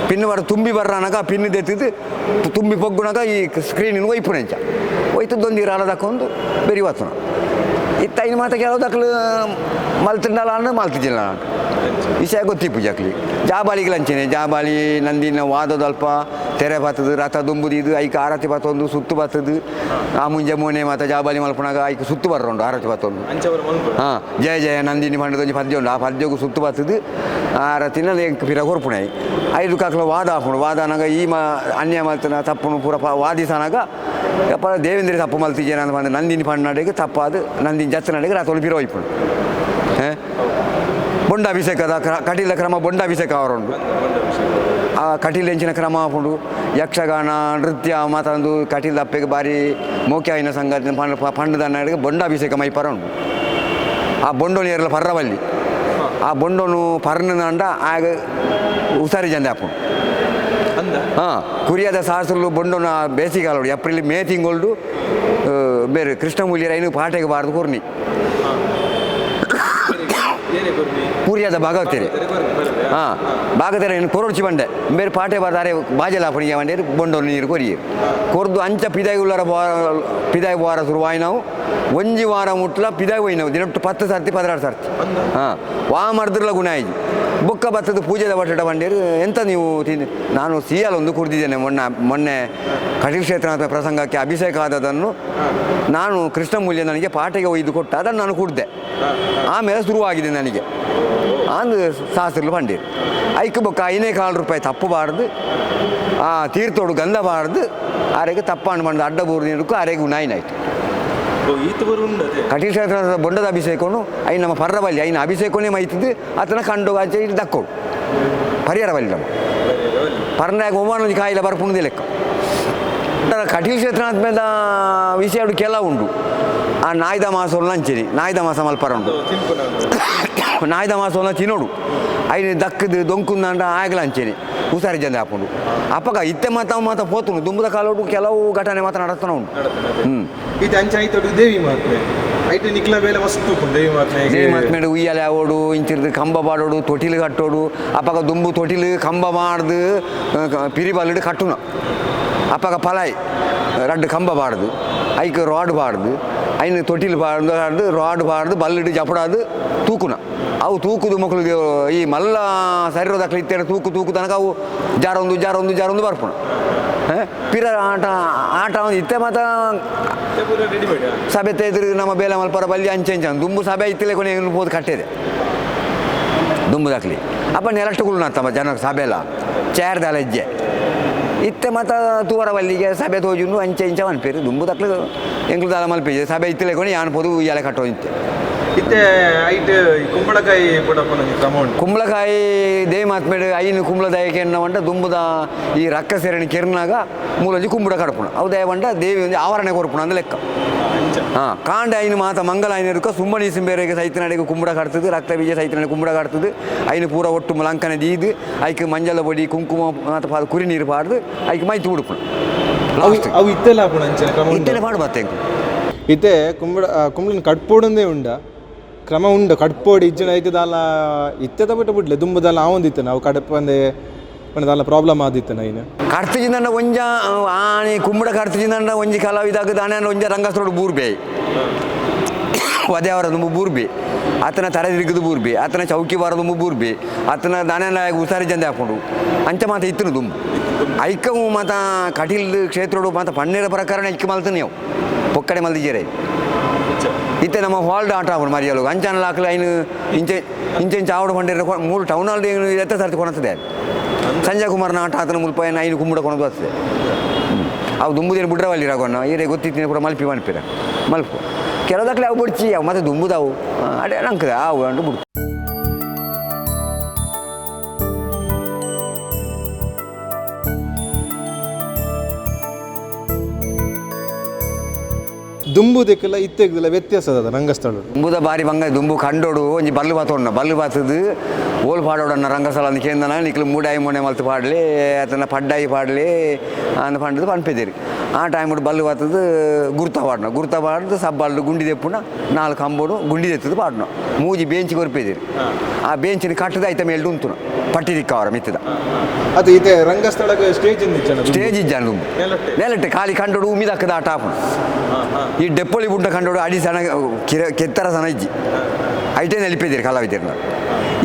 ಪಿನ್ನು ಪಾಡು ತುಂಬಿ ಬರ್ರಾನಾಗ ಪಿನ್ನು ತೆತ್ತಿದ್ದು ತುಂಬಿ ಪೊಗ್ಗುನಾಗ ಈ ಸ್ಕ್ರೀನಿನ ಒಯ್ಪುನೆಂಚ ಒಯ್ತದ್ದೊಂದು ಇರಾಲ ದಕ್ಕೊಂದು ಬೆರಿ ಬತ್ತುನ ಇತ್ತ ಇತ್ತ ಐನು ಮಾತ ಕೆಲವು ದಕ್ಕಲು ಮಲ್ತಿಂಡಲ್ಲ ಅಂದ್ರೆ ಮಲ್ತಿದ್ದಿಲ್ಲ ನಾನು ವಿಷಯ ಗೊತ್ತಿಪ್ಪು ಜಕ್ಲಿ ಜಾಬಾಲಿಗೆ ಅಂಚೇನೆ ಜಾಬಾಲಿ ನಂದಿನ ವಾದದಲ್ಪ ತೆರೆ ಬತ್ತದು ರಥ ದುಂಬುದಿದು ಐಕೆ ಆರತಿ ಬತ್ತೊಂದು ಸುತ್ತು ಬತ್ತದು ಆ ಮುಂಜೆ ಮೋನೆ ಮಾತ ಜಾಬಾಲಿ ಮಲ್ಪನಾಗ ಐಕೆ ಸುತ್ತು ಬರ್ರೋಂಡು ಆರತಿ ಬತ್ತೊಂದು ಹಾಂ ಜಯ ಜಯ ನಂದಿನಿ ಪಂಡದೊಂದು ಪದ್ಯ ಉಂಡು ಆ ಪದ್ಯಗೂ ಸುತ್ತು ಬತ್ತದು ಆರತಿನ ಪಿರ ಹೊರ್ಪುಣಾಯಿ ಐದು ಕಾಕಲು ವಾದ ಹಾಕೊಂಡು ವಾದ ಅನಾಗ ಈ ಅನ್ಯ ಮಲ್ತನ ತಪ್ಪು ಪೂರ ವಾದಿಸನಾಗ ಯಪ್ಪ ದೇವೇಂದ್ರ ತಪ್ಪು ಮಲ್ತಿದ್ದೇನೆ ಅಂತ ಬಂದು ನಂದಿನಿ ಪಣ್ಣಡೆಗೆ ತಪ್ಪಾದು ನಂದಿನಿ ಜತ್ತನಡೆಗೆ ರಾತ್ರಿ ಪಿರ ಹೋಯ್ಪುಂಡು ಬೊಂಡಾಭಿಷೇಕದ ಕಟೀಲ ಕ್ರಮ ಬೊಂಡಾಭಿಷೇಕ ಅವರುಂಡು ಆ ಕಟೀಲ್ ಹೆಂಚಿನ ಕ್ರಮ ಹಾಕೊಂಡು ಯಕ್ಷಗಾನ ನೃತ್ಯ ಮಾತಂದು ಕಟೀಲ್ ದಪ್ಪೆಗೆ ಬಾರಿ ಮೋಕ್ಯ ಆಯ್ನ ಸಂಗತಿ ಪಂಡದನ್ನಡೆಗೆ ಬೊಂಡಾಭಿಷೇಕ ಮೈ ಪರ ಉಂಟು ಆ ಬೊಂಡೋನು ಏರಲ ಪರ್ರವಲ್ಲಿ ಆ ಬೊಂಡೋನು ಪರ್ನಂಡ ಆಗ ಉಸಾರಿ ಜಂದೆ ಹಾಕೊಂಡು ಹಾಂ ಕುರಿಯಾದ ಸಾಸಲು ಬೊಂಡೋನ ಬೇಸಿಗೆಗಾಲೋಡು ಏಪ್ರಿಲ್ ಮೇ ತಿಂಗಳು ಬೇರೆ ಕೃಷ್ಣಮೂಲ್ಯರ ಐನು ಪಾಟೆಗೆ ಬಾರದು ಕೊರ್ನಿ ಕುರಿಯಾದ ಭಾಗವತೇರಿ ಹಾಂ ಭಾಗತೇರ ಇನ್ನು ಕೊರಡ್ಚಿ ಬಂಡೆ ಬೇರೆ ಪಾಟೆ ಬಾರ್ದಾರೆ ಬಾಜಲ ಪಣಿಗೆ ಬಂಡೆ ಬೊಂಡೋನು ನೀರು ಕೊರಿಯರು ಕೊರ್ದು ಅಂಚ ಪಿದಾಯಿ ಉಳ್ಳರ ಪಿದಾಯಿ ವಾರ ಶುರುವಾಯಿ ನಾವು ಒಂಜಿ ವಾರ ಮುಟ್ಲ ಪಿದಾಯಿ ಹೋಯ್ ನಾವು ದಿನಟ್ಟು 10 ಸರ್ತಿ 16 ಸರ್ತಿ ಹಾಂ ವಾ ಮರ್ದ್ರಲ್ಲ ಗುಣ ಆಯ್ತು ಬೊಕ್ಕ ಬತ್ತದ ಪೂಜೆದ ಬಟ್ಟಡ ಬಂಡೇರು ಎಂತ ನೀವು ತಿಂದು ನಾನು ಸಿಹಿಯಲ್ಲೊಂದು ಕುಡ್ದಿದ್ದೇನೆ ಮೊನ್ನೆ ಕಟೀಲ್ ಕ್ಷೇತ್ರ ಪ್ರಸಂಗಕ್ಕೆ ಅಭಿಷೇಕ ಆದದನ್ನು ನಾನು ಕೃಷ್ಣಮೂಲ್ಯ ನನಗೆ ಪಾಟೆಗೆ ಒಯ್ದು ಕೊಟ್ಟ ಅದನ್ನು ನಾನು ಕುಡ್ದೆ ಆಮೇಲೆ ಶುರುವಾಗಿದೆ ನನಗೆ ಅಂದು ಶಾಸ್ತ್ರಗಳು ಬಂಡೀರು ಐಕ್ ಬೊಕ್ಕ 5 ರೂಪಾಯಿ ತಪ್ಪಬಾರ್ದು ಆ ತೀರ್ಥೋಡು ಗಂಧಬಾರ್ದು ಆರೆಗೆ ತಪ್ಪಾಂಡು ಬಂದು ಅಡ್ಡ ಬೂರು ನೀಡಕ್ಕೂ ಆರೆಗೆ ಉನಾಯಿನಾಯ್ತು ಕಟೀಲ್ ಕ್ಷೇತ್ರ ಬೊಂಡದ ಅಭಿಷೇಕನು ಐ ನಮ್ಮ ಪರ್ರಬಲ್ಲಿ ಐನ ಅಭಿಷೇಕನೇ ಮೈತಿದ್ದು ಆತನ ಕಂಡು ಆಚೆ ಇದು ದಕ್ಕೋಡು ಪರಿಹಾರ ಬಲ್ಲಿ ನಮ್ಮ ಪರ್ನಾಗ ಒಮ್ಮನೊಂದು ಕಾಯಿಲೆ ಬರ್ಪುಣದೇ ಲೆಕ್ಕ ಕಟೀಲ್ ಕ್ಷೇತ್ರ ಆದ್ಮೇಲೆ ವಿಷಯ ಕೆಲವು ಉಂಟು ಆ ನಾಯ್ದ ಮಾಸೋಲ್ ನಂಚೇನಿ ನಾಯ್ದ ಮಾಸ ಮಲ್ಪರ ಉಂಟು ನಾಯ್ದ ಮಾಸೋಲ್ನ ತಿನ್ನೋಡು ಐದು ದಕ್ಕದು ದೊಂಕುಂದ ಆಗಲ ಅಂಚೇನಿ ಹುಷಾರಿ ಜನ ಹಾಕೊಂಡು ಅಪ್ಪಗ ಇತ್ತೆ ಮಾತ ಪೋತು ದುಂಬದ ಕಾಲೋಡು ಕೆಲವು ಘಟನೆ ಮಾತ್ರ ನಡಸ್ತಾನೆ ಉಂಟು ಇದು ಅಂಚ ಆಯ್ತು ದೇವಿ ಮಾತ್ರೆ ಐಟು ನಿಕ್ಲ ಬೇಲೆ ಮಸ್ತ್ ದೇವಿ ಮಾತ್ಮೇಡು ಉಯ್ಯಾಲೆ ಆವೋಡು ಇಂಚಿರ್ದು ಕಂಬ ಬಾಡೋಡು ತೊಟಿಲು ಕಟ್ಟೋಡು ಅಪ್ಪಗ ದುಂಬು ತೊಟಿಲು ಕಂಬ ಮಾಡ್ದು ಪಿರಿ ಬಲ್ಲಿಡು ಕಟ್ಟುನ ಅಪ್ಪಗ ಪಲಾಯ್ ರಡ್ಡು ಕಂಬ ಬಾಡ್ದು ಐಕ್ ರಾಡ್ ಬಾಡ್ದು ಐನು ತೊಟಿಲು ಬಾಡ್ದು ರಾಡ್ ಬಾಡ್ದು ಬಲ್ಲಿಡು ಜಪಡಾದು ತೂಕುನ ಅವು ತೂಕುದು ಮಕ್ಕಳು ಈ ಮಲ್ಲ ಸರಿರೋದಕ್ಲಿ ಇತ್ತೇನೆ ತೂಕು ತನಕ ಅವು ಜಾರೊಂದು ಬರ್ಪುಣ ಪಿರ ಆಟ ಒಂದು ಇತ್ತೆ ಮಾತ ಸಭೆ ತೆಗೆದು ನಮ್ಮ ಬೇಲೆ ಮಲ್ಪರ ಬಲ್ಲಿ ಅಂಚೆ ದುಂಬು ಸಭೆ ಇತ್ತಲೇ ಕೊನೆ ಹೋದ್ ಕಟ್ಟಿದೆ ದುಂಬು ದಾಕ್ಲಿ ಅಪ್ಪ ನೆಲಷ್ಟುಗಳು ನತ್ತಮ್ಮ ಜನ ಸಭೆ ಎಲ್ಲ ಚೇರ್ದಲ್ಲ ಹೆಜ್ಜೆ ಇತ್ತೆ ಮಾತ ತೂವರ ಬಲ್ಲಿಗೆ ಸಭೆ ತೋಜುಂಡು ಅಂಚೆ ಮನ್ಪೇರು ದುಂಬು ದಾಕ್ಲಿ ಎಂಕ್ಲು ದಾಲ ಮಲ್ಪೇಜೆ ಸಭೆ ಇತ್ತಲೇ ಕೊನೆ ಯಾನ್ ಪೋದು ಎಲೆ ಕಟ್ಟೋದಿತ್ತೆ ಇತ್ತೆ ಐಟ್ ಕುಂಬಳಕಾಯಿ ಕುಂಬಳಕಾಯಿ ದೇವಿ ಮಾತ್ಮೇಡು ಐನು ಕುಂಬಳದಾಯಕ್ಕೆ ಎನ್ನವಂಟ ದುಂಬುದ ಈ ರಕ್ಕ ಸೇರಣಿ ಕೆರ್ನಾಗ ಮೂಲಂಜಿ ಕುಂಬಳ ಕಡಪುಣ ಅವು ದಯವಂಟ ದೇವಿ ಒಂದು ಆವರಣೆ ಕೊರ್ಪುಣ ಅಂದ ಲೆಕ್ಕ ಹಾಂ ಕಾಂಡ ಐನು ಮಾತ ಮಂಗಲ ಐನರ್ಕ ಸುಂಬಣಿ ಸಿಂಬೇರೆಗೆ ಸೈತನಡೆಗೆ ಕುಂಬಳ ಕಟ್ತದೆ ರಕ್ತ ಬೀಜ ಸೈತನಡೆ ಕುಂಬಳ ಕಟ್ತದೆ ಐನು ಪೂರ ಒಟ್ಟು ಲಂಕನೆ ದೀದು ಐಕೆ ಮಂಜಲ ಬೊಡಿ ಕುಂಕುಮ ಮಾತ ಕುರಿ ನೀರು ಪಾಡ್ದು ಐಕೆ ಮೈತು ಉಡುಪುಣ ಅವು ಇತ್ತೆಲ್ಲ ಇತ್ತೆಲ್ಲ ಪಾಡು ಬತ್ತೆ ಇತ್ತೆ ಕುಂಬಳನ ಕಟ್ಪೋಡಂದೇ ಉಂಡ ಕ್ರಮ ಉಂಡು ಕಟ್ಪೋಡಿ ಇಜ್ಜನ ಐತದಲ್ಲ ಇತ್ತೆ ಬಿಟ್ಟು ಬಿಡ್ಲೆ ದುಂಬದಲ್ಲ ಆವೊಂದಿತ್ತು ನಾವು ಕಡಪಂದೆ ಪಂಡದಲ್ಲ ಪ್ರಾಬ್ಲಮ್ ಆದಿತ್ತು ನೈನು ಕಡ್ತಿಜಿಂದ ಒಂಜ ಆನೆ ಕುಂಬಳ ಕಡ್ತಿಜಿಂದ ಒಂಜಿ ಕಲಾವಿದಾಗ ದಾನೆ ಒಂಜ ರಂಗಸ್ಥಳೋಡು ಬೂರ್ಬೆ ವದೆ ಅವರ ದುಂಬು ಬೂರ್ಬೆ ಆತನ ತರದಿರಿಗದು ಬೂರ್ಬೆ ಆತನ ಚೌಕಿ ಬಾರ ದುಂಬು ಬೂರ್ಬೆ ಆತನ ದಾನೆ ಉಸಾರಿ ಜಂದೆ ಹಾಕೊಂಡು ಅಂಚ ಮಾತ ಇತ್ತು ದುಂಬು ಐಕ್ಕವು ಮಾತ ಕಟೀಲ್ ಕ್ಷೇತ್ರೋಡು ಮಾತ ಪನ್ನೇರ ಪ್ರಕರಣ ಇಕ್ಕ ಮಲ್ತಾನೆ ಅವು ಪೊಕ್ಕಡೆ ಮಲ್ದಿಜೇರೆ ಇತ್ತೆ ನಮ್ಮ ಹಾಲ್ಡ್ ಆಟ ಆಗೋದು ಮರಿಯಲು ಅಂಚಾನಲ್ಲ ಹಾಕಲು ಐನು ಇಂಚೆ ಆವಡು ಪಂಡಿರ 3 ಟೌನ್ ಹಾಲ್ ಎತ್ತ ಸರ್ತಿ ಕೊನತ್ತದೆ ಸಂಜಯ್ ಕುಮಾರ್ನ ಆಟ ಆತನ ಮುಲ್ಪ ಐನು ಕುಂಬುಡ ಕೊನದು ಬರ್ತದೆ ಅವು ದುಂಬುದೇನು ಬಿಡ್ರವಲ್ಲಿ ರಾಗೋಣ ಈರೇ ಗೊತ್ತಿತ್ತು ಕೂಡ ಮಲ್ಪಿ ಮಲ್ಪು ಕೆಲವುದಕ್ಲೆ ಅವು ಬಿಡ್ಚಿ ಅವು ಮತ್ತೆ ದುಂಬುದಾವು ಅಡೆ ನಂಕದ ಅವು ಅಂಟು ಬಿಡ್ತು ದುಂಬುದಕ್ಕೆಲ್ಲ ಇತ್ತೆಗ್ದಿಲ್ಲ ವ್ಯತ್ಯಾಸ ಅದ ರಂಗಸ್ಥಳ ದುಂಬುದ ಬಾರಿ ಬಂಗ ದುಂಬು ಕಂಡೋಡು ಒಂಜಿ ಬಲ್ಲು ಬಾತದು ಓಲ್ ಪಾಡೋಡನ್ನ ರಂಗಸ್ಥಳ ಅಂತ ಕೇಂದ್ರ ನಿಕ್ಲು ಮೂಡಾಯಿ ಮೊನೆ ಮಲ್ತು ಪಾಡಲಿ ಆತನ ಪಡ್ಡಾಯಿ ಪಾಡಲಿ ಅಂದ್ ಪಂಡದು ಪನ್ಪೆದೇರಿ ಆ ಟೈಮ್ ಬಲ್ಲು ಬರ್ತದೆ ಗುರ್ತ ಪಾಡ್ದು ಸಬ್ಬಲ್ಲು ಗುಂಡಿ ತೆಪ್ಪುನ 4 ಕಂಬೋಡು ಗುಂಡಿ ತೆತ್ತದು ಪಾಡ್ನ ಮೂಜಿ ಬೆಂಚ್ ಕೊರ್ಪಿದ್ದೀರಿ ಆ ಬೆಂಚಿನ ಕಟ್ಟದ ಐತ ಮೇಲೆ ಉಂಟು ಪಟ್ಟಿ ದಿಕ್ಕವರ ಮಿತ್ತದ ಅದು ಇದೆ ರಂಗಸ್ಥಳಕ್ಕೆ ಸ್ಟೇಜ್ ಇಜ್ಜಾನು ನೆಲಟ್ಟೆ ಖಾಲಿ ಕಂಡೋಡು ಉಮ್ಮಿದಕ್ಕದ ಆಟ ಆಪುಣ ಈ ಡೆಪ್ಪೊಳಿ ಬುಡ್ಡ ಕಂಡೋಡು ಅಡಿ ಸಣ್ಣ ಕೆತ್ತರ ಸಣ್ಣ ಇಜ್ಜಿ ಐಟೇ ನೆಲಿಪಿದ್ದೀರಿ ಕಲಾವಿದ್ದೀರಿ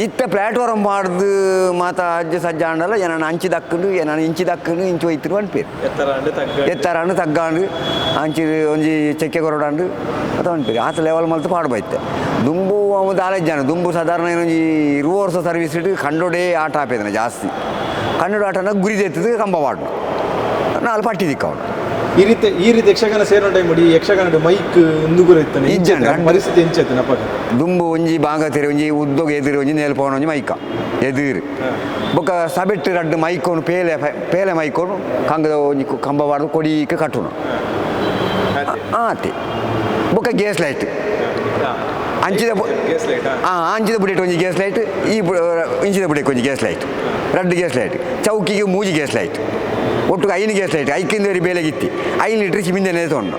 ಇತ್ತ ಪ್ಲಾಟ್ಫಾರ್ಮ್ ಮಾಡ್ದು ಮಾತಾ ಅಜ್ಜ ಸಜ್ಜ ಅಂಡಲ್ಲ ಏನಾನ ಅಂಚಿ ದಕ್ಕಂಡು ಏನಾನ ಇಂಚಿ ದಕ್ಕಂಡು ಇಂಚು ಹೋಯ್ತಿರು ಅನ್ಪೇರು ಎತ್ತರ ಹಣ್ಣು ತಗ್ಗಾಂಡು ಅಂಚಿ ಒಂಜಿ ಚೆಕ್ಕೆ ಕೊರಡಾಂಡು ಅಥವಾ ಅನ್ಪೇರು ಆತ ಲೆವೆಲ್ ಮಲ್ತು ಪಾಡ್ಬೈತೆ ದುಂಬು ಅವು ದಾಲೆಜ್ಜಾನು ದುಂಬು ಸಾಧಾರಣ ಏನೊಂಜಿ 20 ವರ್ಷ ಸರ್ವಿಸ್ ಇಟ್ಟು ಕಂಡೋಡೇ ಆಟ ಆಪೇದನ ಜಾಸ್ತಿ ಕನ್ನಡ ಆಟನ ಗುರಿ ತೆತ್ತದು ಕಂಬ ಪಾಡ್ನು ನಾಲ್ ಪಟ್ಟಿ ದಿಕ್ಕವನು ಈ ರೀತಿ ಯಕ್ಷಗಾನ ಸೇರೋ ಟೈಮ್ ಮಾಡಿ ಯಕ್ಷಗಾನ ಮೈಕ್ ಉಂದುಗುರ ಇತ್ತಾನೆ ಪರಿಸ್ಥಿತಿ ಎಂಚೈತೆ ನಪ್ಪ ದುಂಬು ಒಂಜಿ ಬಾಂಗ ತೆರೆ ಒಂಜಿ ಉದ್ದೋಗ ಎದುರು ಒಂಜಿ ನೆಲ್ಪವನ ಒಂಜಿ ಮೈಕ ಎದುರು ಬೊಕ್ಕ ಸಬೆಟ್ಟು ರಡ್ಡು ಮೈಕೋನು ಪೇಲೆ ಮೈಕೋನು ಕಂಗದ ಒಂಜಿ ಕಂಬ ಬಾರ್ದು ಕೊಡೀಕ ಕಟ್ಟುನು ಆತಿ ಬೊಕ್ಕ ಗ್ಯಾಸ್ ಲೈಟ್ ಅಂಚಿದ ಬುಡೇಟ್ ಒಂಜಿ ಗ್ಯಾಸ್ ಲೈಟ್ ಈ ಇಂಚಿದ ಬುಡಕ್ಕೆ ಒಂಜಿ ಗ್ಯಾಸ್ ಲೈಟ್ ರಡ್ಡು ಗ್ಯಾಸ್ ಲೈಟ್ ಚೌಕಿಗೆ ಮೂಜಿ ಗ್ಯಾಸ್ ಲೈಟ್ ಒಟ್ಟಿಗೆ 5 ಗ್ಯಾಸ್ ಲೈಟ್ 5 ಬೇಲೆಗಿತ್ತಿ 5 ಲೀಟ್ರ್ ಚಿಮಿಂದನೆ ತೊಗೊಂಡು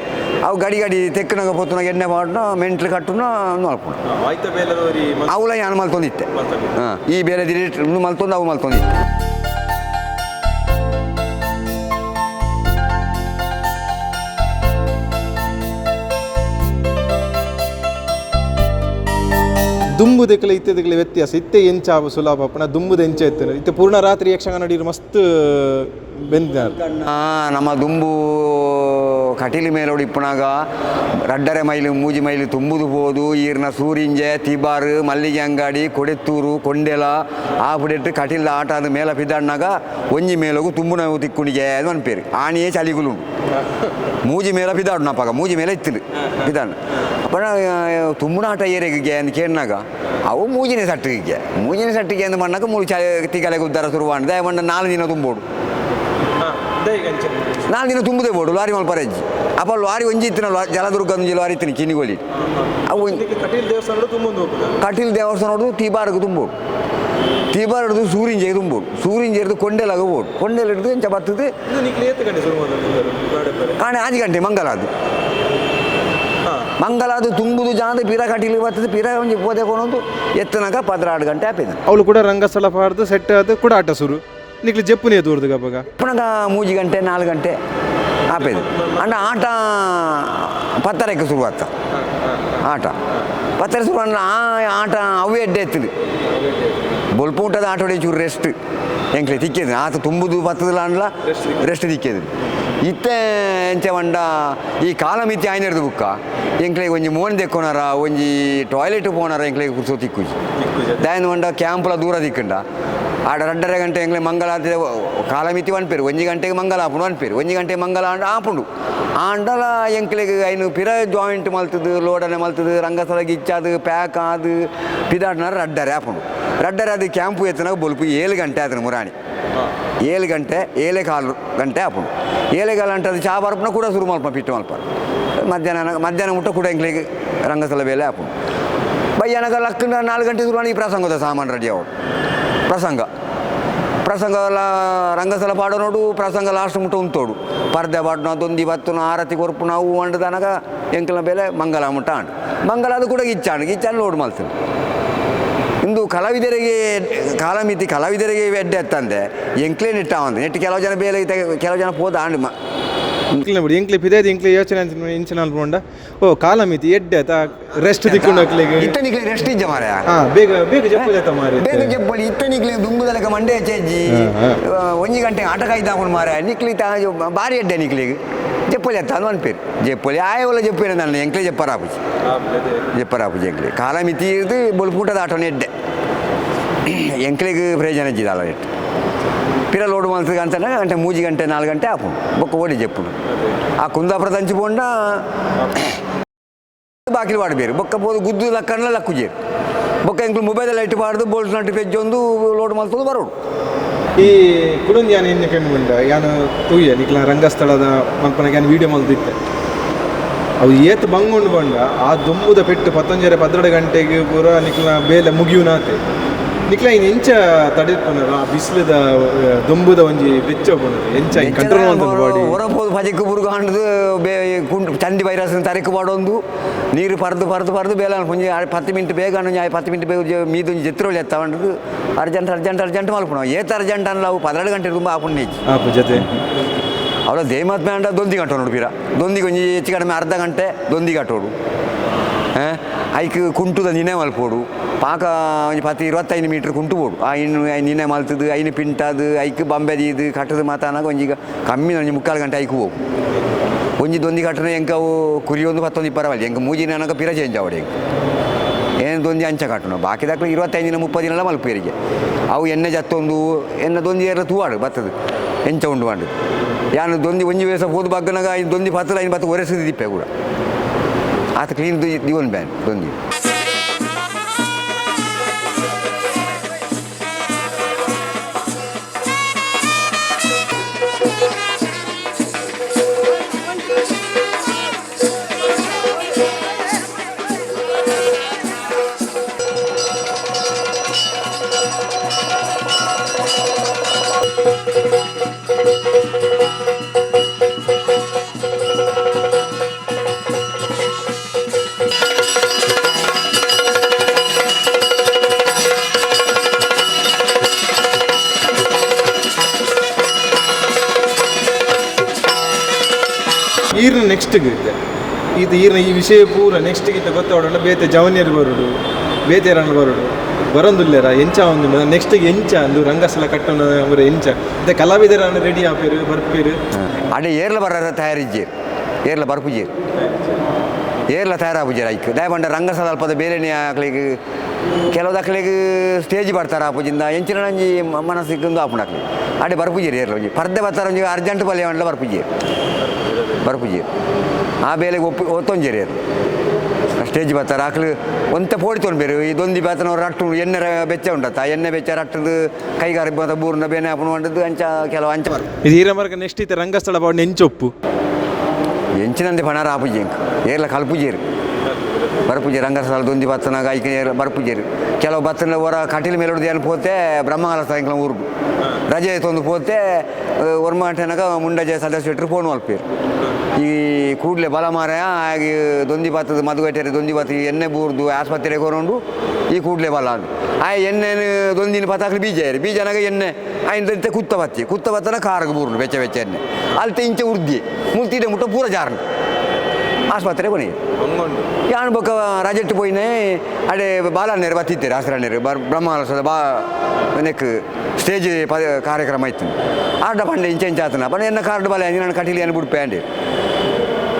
ಅವು ಗಡಿ ತೆಕ್ಕನಾಗ ಪೊತ್ತನಾಗ ಎಣ್ಣೆ ಮಾಡ್ನ ಮೆಂಟ್ಲು ಕಟ್ಟುನ ನೋಡ್ಕೊಂಡು ಅವಳ ಯಾನು ಮಲ್ತೊಂದಿತ್ತೆ ಈ ಬೇರೆ ಮಲ್ತೊಂದು ಅವು ಮಲ್ತೊಂದಿತ್ತೆ ದುಂಬು ದೆಕ್ಕಲೆ ಇತ್ತೆದೆಕ್ಕಲೆ ವ್ಯತ್ಯಾಸ ಇತ್ತೆ ಎಂಚ ಸುಲಭ ಅಪ್ಪನ ದುಂಬುದ ಎಂಚ ಇತ್ತೇನೆ ಇತ್ತೆ ಪೂರ್ಣ ರಾತ್ರಿ ಯಕ್ಷಗಾನ ನಡೀರು ಮಸ್ತ್ ನಮ್ಮ ದುಂಬು ಕಟೀಲಿ ಮೇಲೋಡು ಇಪ್ಪನಾಗ ರಡ್ಡರೆ ಮೈಲು ಮೂಜಿ ಮೈಲು ತುಂಬುದು ಹೋದು ಈರ್ನ ಸೂರಿಂಜೆ ತಿಬಾರು ಮಲ್ಲಿಗೆ ಅಂಗಡಿ ಕೊಡೆತ್ತೂರು ಕೊಂಡೆಲ ಆ ಬಿಟ್ಟು ಕಟೀಲ್ ಆಟ ಆದ ಮೇಲ ಪಿದಾಡ್ನಾಗ ಒಂಜಿ ಮೇಲೋಗು ತುಂಬುನ ತಿಕ್ಕುಣಿಗೆ ಅದು ಅನ್ಪೇರು ಆಣಿಯೇ ಚಳಿಗುಲು ಮೂಜಿ ಮೇಲ ಪಿದಾಡು ನಪ್ಪಾಗ ಮೂಜಿ ಮೇಲೆ ಇತ್ತಿರು ಪಿದಾಡ್ ಅಪ್ಪನ ತುಂಬುನ ಆಟ ಏರೆಗೆ ಅಂತ ಕೇಳಿನಾಗ ಅವು ಮೂಜಿನೇ ಸಟ್ಟಿಗೆ ಅಂತ ಮಣ್ಣಾಗ ಮೂರು ತಿಗಲೆಗೆ ಉದ್ದಾರ ಶುರುವಾಂಡ್ ದಯಮಂಡ 4 ದಿನ ತುಂಬೋಡು 4 ದಿನ ತುಂಬುದೇ ಬೋಡು ಲಾರಿ ಮಲ್ಪರಜ್ಜಿ ಅಪ್ಪ ಲಾರಿ ಒಂಜಿ ಇತ್ತಿನ ಜಲದುರ್ಗ ಒಂಜಿ ಲಾರಿ ಇತ್ತಿನ ಕಿನಿಗೋಲಿ ಅವು ಕಟೀಲ್ ದೇವಸ್ಥಾನ ತೀಬಾರ್ಗೆ ತುಂಬೋಡು ತೀಬಾರ್ ಹಿಡಿದು ಸೂರಿಂಜೆಗೆ ತುಂಬೋಡು ಸೂರಿಂಜೆ ಹಿಡಿದು ಕೊಂಡೆಲಾಗ ಬೋಡು ಕೊಂಡೆಲ ಹಿಡಿದು ಎಂಚ ಬರ್ತದೆ ಕಾಣೆ 5 ಗಂಟೆ ಮಂಗಲಾದು ತುಂಬುದು ಜಾದ ಪಿರ ಕಟೀಲಿ ಬರ್ತದೆ ಪಿರ ಒಂಜಿ ಪೋದೆ ಕೊನೊಂದು ಎತ್ತನಾಗ 16 ಗಂಟೆ ಆಪೇದ ಅವಳು ಕೂಡ ರಂಗಸ್ಥಳ ಪಾಡ್ದು ಸೆಟ್ ಅದು ಕೂಡ ಆಟ ಶುರು ನಿಕ್ಲಿ ಜಪ್ಪುನೇ ತೋರ್ದು ಗಬ್ಬಗ ಪುನಗ 3 ಗಂಟೆ 4 ಗಂಟೆ ಆಪೇದು ಅಂಡ ಆಟ 10 ಶುರುವಾತ ಆಟ 10 ಶುರು ಅಂಡ ಆಟ ಅವೇ ಎಡ್ಡೆ ಎತ್ತದು ಬೊಲ್ಪ ಊಟದ ಆಟ ಹೊಡೆ ಚೂರು ರೆಸ್ಟ್ ಎಂಕ್ಲೆ ತಿಕ್ಕೇದು ಆತ ತುಂಬುದು ಬತ್ತದಿಲ್ಲ ಅಂಡ್ಲ ರೆಸ್ಟ್ ತಿಕ್ಕೇದು ಇತ್ತೆ ಎಂಚ ಮಂಡ ಈ ಕಾಲ ಮಿತಿ ಆಯ್ನಿರ್ದು ಬುಕ್ಕ ಎಂಕ್ಲೆ ಒಂಜಿ ಮೋನ್ ತೆಕ್ಕೊನಾರ ಒಂಜಿ ಟಾಯ್ಲೆಟ್ ಪೋನಾರ ಎಂಕ್ಲೆ ಕುರ್ಸೋ ತಿಕ್ಕುಜಿ ದಾಯನ್ ಮಂಡ ಕ್ಯಾಂಪ್ಲ ದೂರ ತಿಕ್ಕಂಡ ಆಡ 2:30 ಗಂಟೆ ಎಂಕ್ಲೆ ಮಂಗಲ ಕಾಲ ಮಿತಿ ಅನ್ಪೇರು 1 ಗಂಟೆಗೆ ಮಂಗಲ ಆಪುಂಡು ಅನ್ಪೇರು 1 ಗಂಟೆ ಮಂಗಲ ಅಂಡ ಆಪುಂಡು ಆಂಡಲ ಎಂಕ್ಲೆಗೆ ಐನು ಪಿರ ಜಾಯಿಂಟ್ ಮಲ್ತದು ಲೋಡನೆ ಮಲ್ತದು ರಂಗಸ್ಥಳಗೆ ಇಚ್ಚಾದು ಪ್ಯಾಕ್ ಆದು ಪಿದಾಡ್ನಾರ 2:30 ಆಪುಂಡು 2:30 ಅದು ಕ್ಯಾಂಪು ಎತ್ತನಾಗ ಬೊಲ್ಪು 7 ಗಂಟೆ ಆತನ ಮುರಾಣಿ 7 ಗಂಟೆ 7:15 ಗಂಟೆ ಆಪುಂಡು 7:15 ಗಂಟೆ ಅದು ಚಾ ಬರ್ಪನ ಕೂಡ ಶುರು ಮಲ್ಪ ಪಿಟ್ಟು ಮಲ್ಪ ಮಧ್ಯಾಹ್ನ ಮುಟ್ಟ ಕೂಡ ಎಂಕ್ಲೆಗೆ ರಂಗಸ್ಥಳ ಬೇಲೆ ಆಪುಂಡು ಬಯ್ಯನಗ ಲಕ್ಕನ 4 ಗಂಟೆ ಶುರುವಾಣಿ ಈ ಪ್ರಸಂಗದ ಸಾಮಾನು ರೆಡಿ ಅವಳು ಪ್ರಸಂಗ ರಂಗಸ್ಥಳ ಪಾಡೋ ನೋಡು ಪ್ರಸಂಗ ಲಾಸ್ಟ್ ಮುಟ್ಟ ಉಂತೋಡು ಪರ್ದೆ ಬಾಡ್ನ ದೊಂದಿ ಬತ್ತುನ ಆರತಿ ಕೊರ್ಪು ನಾವು ಅಂಡದನಗ ಎಂಕಲ್ನ ಬೇಲೆ ಮಂಗಲ ಮುಟ್ಟ ಅಂಡು ಮಂಗಲ ಅದು ಕೂಡ ಗಿಚ್ಚಾಂಡು ಲೋಡ್ ಮಲ್ತೀನಿ ಇಂದು ಕಲಾವಿದರಿಗೆ ಕಾಲಮಿತಿ ಕಲಾವಿದರಿಗೆ ಎಡ್ಡೆ ಎತ್ತಂದೆ ಎಂಕ್ಲೇ ನೆಟ್ಟ ಅವಂದು ನೆಟ್ಟು ಕೆಲವು ಜನ ಬೇಲೆ ಕೆಲವು ಜನ ಪೋದ ಆಂಡು ಬಿಡಿ ಎಂಕ್ಲೆ ಪಿದೇದು ಎಂಕ್ಲೆ ಯೋಚನೆ ಇಂಚಿನ ಅನ್ಕೊಂಡ ಓ ಕಾಲಮಿತಿ ಎಡ್ಡೆ ರೆಸ್ಟ್ ತಿಕ್ಕೊಂಡು ಹೋಗ್ಲಿಕ್ಕೆ ಇತ್ತನಿಕ್ಲೆ ರೆಸ್ಟ್ ಇಜ್ಜ ಮಾರ ಬೇಗ ಜಪ್ಪಳಿ ಇತ್ತನಿಕ್ಲೆ ದುಂಬುದಲಕ ಮಂಡೆ ಚೆಜ್ಜಿ 1 ಗಂಟೆ ಆಟ ಕಾಯ್ದಾಕೊಂಡು ಮಾರ ನಿಕ್ಲಿ ಭಾರಿ ಎಡ್ಡೆ ನಿಕ್ಲಿಗೆ ಜಪ್ಪಲಿ ಅತ್ತ ಅದು ಅನ್ಪೇರು ಜಪ್ಪಲಿ ಆಯವಲ್ಲ ಜಪ್ಪೇನ ನನ್ನ ಎಂಕ್ಲೆ ಜಪ್ಪರಾಪುಜಿ ಎಂಕ್ಲೆ ಕಾಲಮಿತಿ ಇರ್ದು ಬೊಲ್ಪೂಟದ ಆಟೋನ ಎಡ್ಡೆ ಎಂಕ್ಲೆಗೆ ಪ್ರಯೋಜನ ಇದ್ದಿದ್ದಲ್ಲ ನೆಟ್ಟು ಪಿರ ಲೋಡು ಮಲ್ತದ ಅಂತಾನೆ ಗಂಟೆ 3 ಗಂಟೆ 4 ಗಂಟೆ ಆಪುಂಡು ಬೊಕ್ಕ ಓಡಿ ಜಪ್ಪುಡು ಆ ಕುಂದಾಪುರದ ಅಂಚಿ ಪೋಂಡ ಬಾಕಿಲು ಪಾಡಬೇರು ಬೊಕ್ಕ ಪೋದು ಗುದ್ದು ಲಕ್ಕಣ್ಣ ಲಕ್ಕುಜೇರು ಬೊಕ್ಕ ಎಂಕ್ಲು ಮೊಬೈಲ್ ಇಟ್ಟು ಪಾಡ್ದು ಬೋಲ್ಟ್ ನಟ್ಟು ಪೆಜ್ಜೊಂದು ಲೋಡ್ ಮಲ್ತದು ಬರೋಡು ಈ ಕುಡೊಂದು ಯಾನು ಎಣ್ಣೆ ಕಮ್ಮಿ ಉಂಡ ಯಾನು ತೂಯ್ಯ ನಿಕ್ಲ ರಂಗಸ್ಥಳದ ಮಲ್ಪನಾಗ ಯಾನು ವೀಡಿಯೋ ಮಲ್ದಿತ್ತೆ ಅವು ಏತ್ ಬಂಗೊಂಡು ಬಂಡ ಆ ದುಂಬುದ ಪೆಟ್ಟು 12 ಗಂಟೆಗೆ ಪೂರ ನಿಕ್ಲ ಬೇಲೆ ಮುಗಿಯುನಾತೆ ನಿಕ್ಲ ಇನ್ನು ಎಂಚ ತಡೆಪುನರು ಆ ಬಿಸಿಲದ ದುಂಬುದ ಒಂಜಿ ಬೆಚ್ಚ ಎಂಚ ಕಂಟ್ರೋಲ್ ಮಾಡ್ತಾರೆ ಬಾಡಿ ಹೊರಬೋದು ಪಜಕ್ಕೆ ಬುರುಗು ಹಾಂಡದು ಚಂಡಿ ವೈರಸ್ ತರಕು ಮಾಡೋದು ನೀರು ಪರ್ದು ಬೇಲ ಕೊಂಚ 10 ಮಿನಿಟ್ ಬೇಗ 10 ಮಿನಿಟ್ ಬೇಗ ಮೀದು ಜೆತ್ರೊಳಿ ಎತ್ತವಂಡದು ಅರ್ಜೆಂಟ್ ಮಲ್ಪುಣ ಏತ ಅರ್ಜೆಂಟ್ ಅಲ್ಲ ಅವು 12 ಗಂಟೆ ತುಂಬ ಆಪುಣ್ಣಿ ಜೊತೆ ಅವಳ ದೇಮತ್ ಬೇಂಡ ದೊಂದಿ ಗಂಟೆ ನೋಡ್ಬೀರ ದೊಂದಿಗೆ ಒಂಜಿ ಹೆಚ್ಚು ಕಡಿಮೆ ಅರ್ಧ ಗಂಟೆ ದೊಂದಿ ಗಟ್ಟೋಡು ಐಕ್ ಕುಂಟುದ ನಿನೆ ಮಲ್ಪೋಡು ಪಾಕ ಒಂಜಿ 10-25 ಮೀಟ್ರ್ ಕುಂಟು ಬೋಡು ಆ ಇನ್ನು ನಿನೆ ಮಲ್ತದು ಐನು ಪಿಂಟದು ಐಕ್ ಬಂಬೆದೀದು ಕಟ್ಟದು ಮಾತಾನಾಗ ಒಂಜೀಗ ಕಮ್ಮಿ ಒಂಜಿ 3/4 ಗಂಟೆ ಐಕ್ ಹೋಗು ಒಂಜಿ ದೊಂದಿ ಕಟ್ಟನೆ ಎಂಕ ಅವು ಕುರಿ ಒಂದು 10 ಪರವಲ್ಲಿ ಎಂಕ ಮೂಜಿನ ನನಗೆ ಪಿರ ಚೇಂಜ್ ಅವಡೆ ಏನು ದೊಂದಿ ಅಂಚ ಕಟ್ಟಣ ಬಾಕಿ ದಾಖಲೆ 25 ದಿನ 30 ದಿನ ಮಲ್ಪೇರಿಗೆ ಅವು ಎಣ್ಣೆ ಜತ್ತೊಂದು ಎಣ್ಣೆ ದೊಂದಿ ಎಲ್ಲ ತೂವಾಡು ಬತ್ತದು ಎಂಚ ಉಂಡು ಮಾಡಿ ಯಾನು ದೊಂದಿ ಒಂಜಿ ವೇಸ ಹೋದ ಬಗ್ಗನಾಗ ದೊಂದಿ 10 ಲೈನ್ ಒರೆಸಿದ ದಿಪ್ಪೆ ಕೂಡ ಆತ ಕ್ಲೀನ್ ದಿವನ್ ಬ್ಯಾನ್ ದೊಂದಿ ಈರ್ನ ನೆಕ್ಸ್ಟ್ಗೆ ಇದು ಈರ್ನ ಈ ವಿಷಯ ಪೂರ ನೆಕ್ಸ್ಟ್ಗಿಂತ ಗೊತ್ತಾವಡಲ್ಲ ಬೇತೆ ಜವನಿಯರು ಬರೋಡು ಬೇತೆರನ್ನು ಬರೋಡು ಬರೋದಿಲ್ಲರ ಎಂಚ ಒಂದು ನೆಕ್ಸ್ಟ್ಗೆ ಎಂಚ ಅಂದು ರಂಗಸ್ಥಳ ಕಟ್ಟೋಣ ಅವರ ಎಂಚ ಮತ್ತೆ ಕಲಾವಿದರನ್ನು ರೆಡಿ ಆಪೇರು ಬರ್ಪೇರು ಅಡೆ ಏರ್ಲ ಬರ ತಯಾರಿಜ್ಜೇರು ಏರ್ಲ ಬರ್ಪುಜೇರು ಏರ್ಲ ತಯಾರಾಪುಜೇರು ಐಕ್ ದಯಪಂಡ ರಂಗಸ್ಥಳ ಅಲ್ಪದ ಬೇರೆನೇ ಹಾಕ್ಲಿಕ್ಕೆ ಕೆಲವು ದಾಖಲೆಗೆ ಸ್ಟೇಜ್ ಬರ್ತಾರೆ ಆಪುಜಿಂದ ಎಂಚಿನ ನಂಜಿ ಮನಸ್ಸಿಗೆ ಆಪುಣಾಕ್ಲಿ ಅಡೆ ಬರ್ಪುಜೇರು ಏರ್ಲ ಒಂಜಿ ಪರ್ದೆ ಬರ್ತಾರೆ ಒಂಜಿ ಅರ್ಜೆಂಟ್ ಬಲ್ಯ ಮಂಡಲ ಬರ್ಪುಜೇರು ಆ ಬೇಲೆಗೆ ಒತ್ತೊಂಜೇರಿ ಅದು ಸ್ಟೇಜ್ ಬರ್ತಾರೆ ಆಕಲು ಒಂತೆ ಪೋಡಿ ತೊಗೊಂಡ್ಬೇರು ಇದೊಂದು ಬೇತನವ್ರು ರಟ್ಟು ಎಣ್ಣೆ ಬೆಚ್ಚ ಉಂಟತ್ತ ಆ ಎಣ್ಣೆ ಬೆಚ್ಚ ರಟ್ಟದು ಕೈಗಾರಿಕೆ ಬಂದ ಬೂರ್ನ ಬೇನೆ ಹಾಪಣ ಮಾಡಿದ್ದು ಅಂಚ ಕೆಲವು ಅಂಚ ಇದು ಈರಮರ್ಗ ನೆಕ್ಸ್ಟ್ ಇತ್ತೆ ರಂಗಸ್ಥಳ ಬಾಡಿ ಎಂಚೊಪ್ಪು ಎಂಚಿನಂತೆ ಪಣಾರ ಆಪುಜಿ ಎಂಕ್ ಏರ್ಲ ಕಲ್ಪುಜೇರು ಬರ್ಪುಜೇರು ರಂಗಸ್ಥಳ ದೊಂದಿ ಬತ್ತನಾಗ ಐಕ ಬರ್ಪುಜೇರು ಕೆಲವು ಬತ್ತನ ಹೊರ ಕಟೀಲ್ ಮೇಲೆ ಹೊಡೆದು ಏನು ಪೋತೆ ಬ್ರಹ್ಮಗಾಲ ಸಾಯಂಕಾಲ ಊರುಡು ರಜೆ ತೊಂದು ಪೋತೆ ಒರ್ಮ ಗಂಟೆನಾಗ ಮುಂಡಜೆ ಸದಸ್ಯ ಇಟ್ಟರು ಫೋನ್ ಮಲ್ಪೇರು ಈ ಕೂಡಲೇ ಬಲ ಮಾರ ಹಾಗೆ ದೊಂದಿ ಬಾತದ ಮದುಗಟ್ಟೆರೆ ದೊಂದಿ ಬಾತ ಎಣ್ಣೆ ಬೂರ್ದು ಆಸ್ಪತ್ರೆಗೆ ಹೊರೊಂಡು ಈ ಕೂಡಲೇ ಬಲ ಅಂದು ಆ ಎಣ್ಣೆನು ದೊಂದಿನ ಪತಾಕ್ಲಿ ಬೀಜನಾಗ ಎಣ್ಣೆ ಆಯ್ತು ಕುತ್ತ ಬತ್ತನ ಕಾರಿಗೆ ಬೂರ್ನು ಬೆಚ್ಚ ಎಣ್ಣೆ ಅಲ್ಲಿ ಇಂಚೆ ಉರ್ದಿ ಮುಲ್ತಿದೆ ಮುಟ್ಟ ಪೂರ ಜಾರನು ಆಸ್ಪತ್ರೆ ಕೊನೆಗೆ ಯಾನ್ ಬೊಕ್ಕ ರಾಜೆಟ್ಟು ಪೋಯಿನೇ ಅಡೆ ಬಾಲಣ್ಣರು ಬತ್ತಿತ್ತೇರು ಹಸಿರಣ್ಣರು ಬ್ರಹ್ಮಾಲಸದ ನೆಕ್ ಸ್ಟೇಜ್ ಕಾರ್ಯಕ್ರಮ ಇತ್ತು ಆಟ ಪಂಡೆ ಇಂಚೆ ಆತನ ಪಂಡ ಎನ್ನ ಕಾರ್ಡ್ ಬಾಲ ನಾನು ಕಟೀಲಿ ಏನು ಬಿಡ್ಪೆ ಅಂಡಿ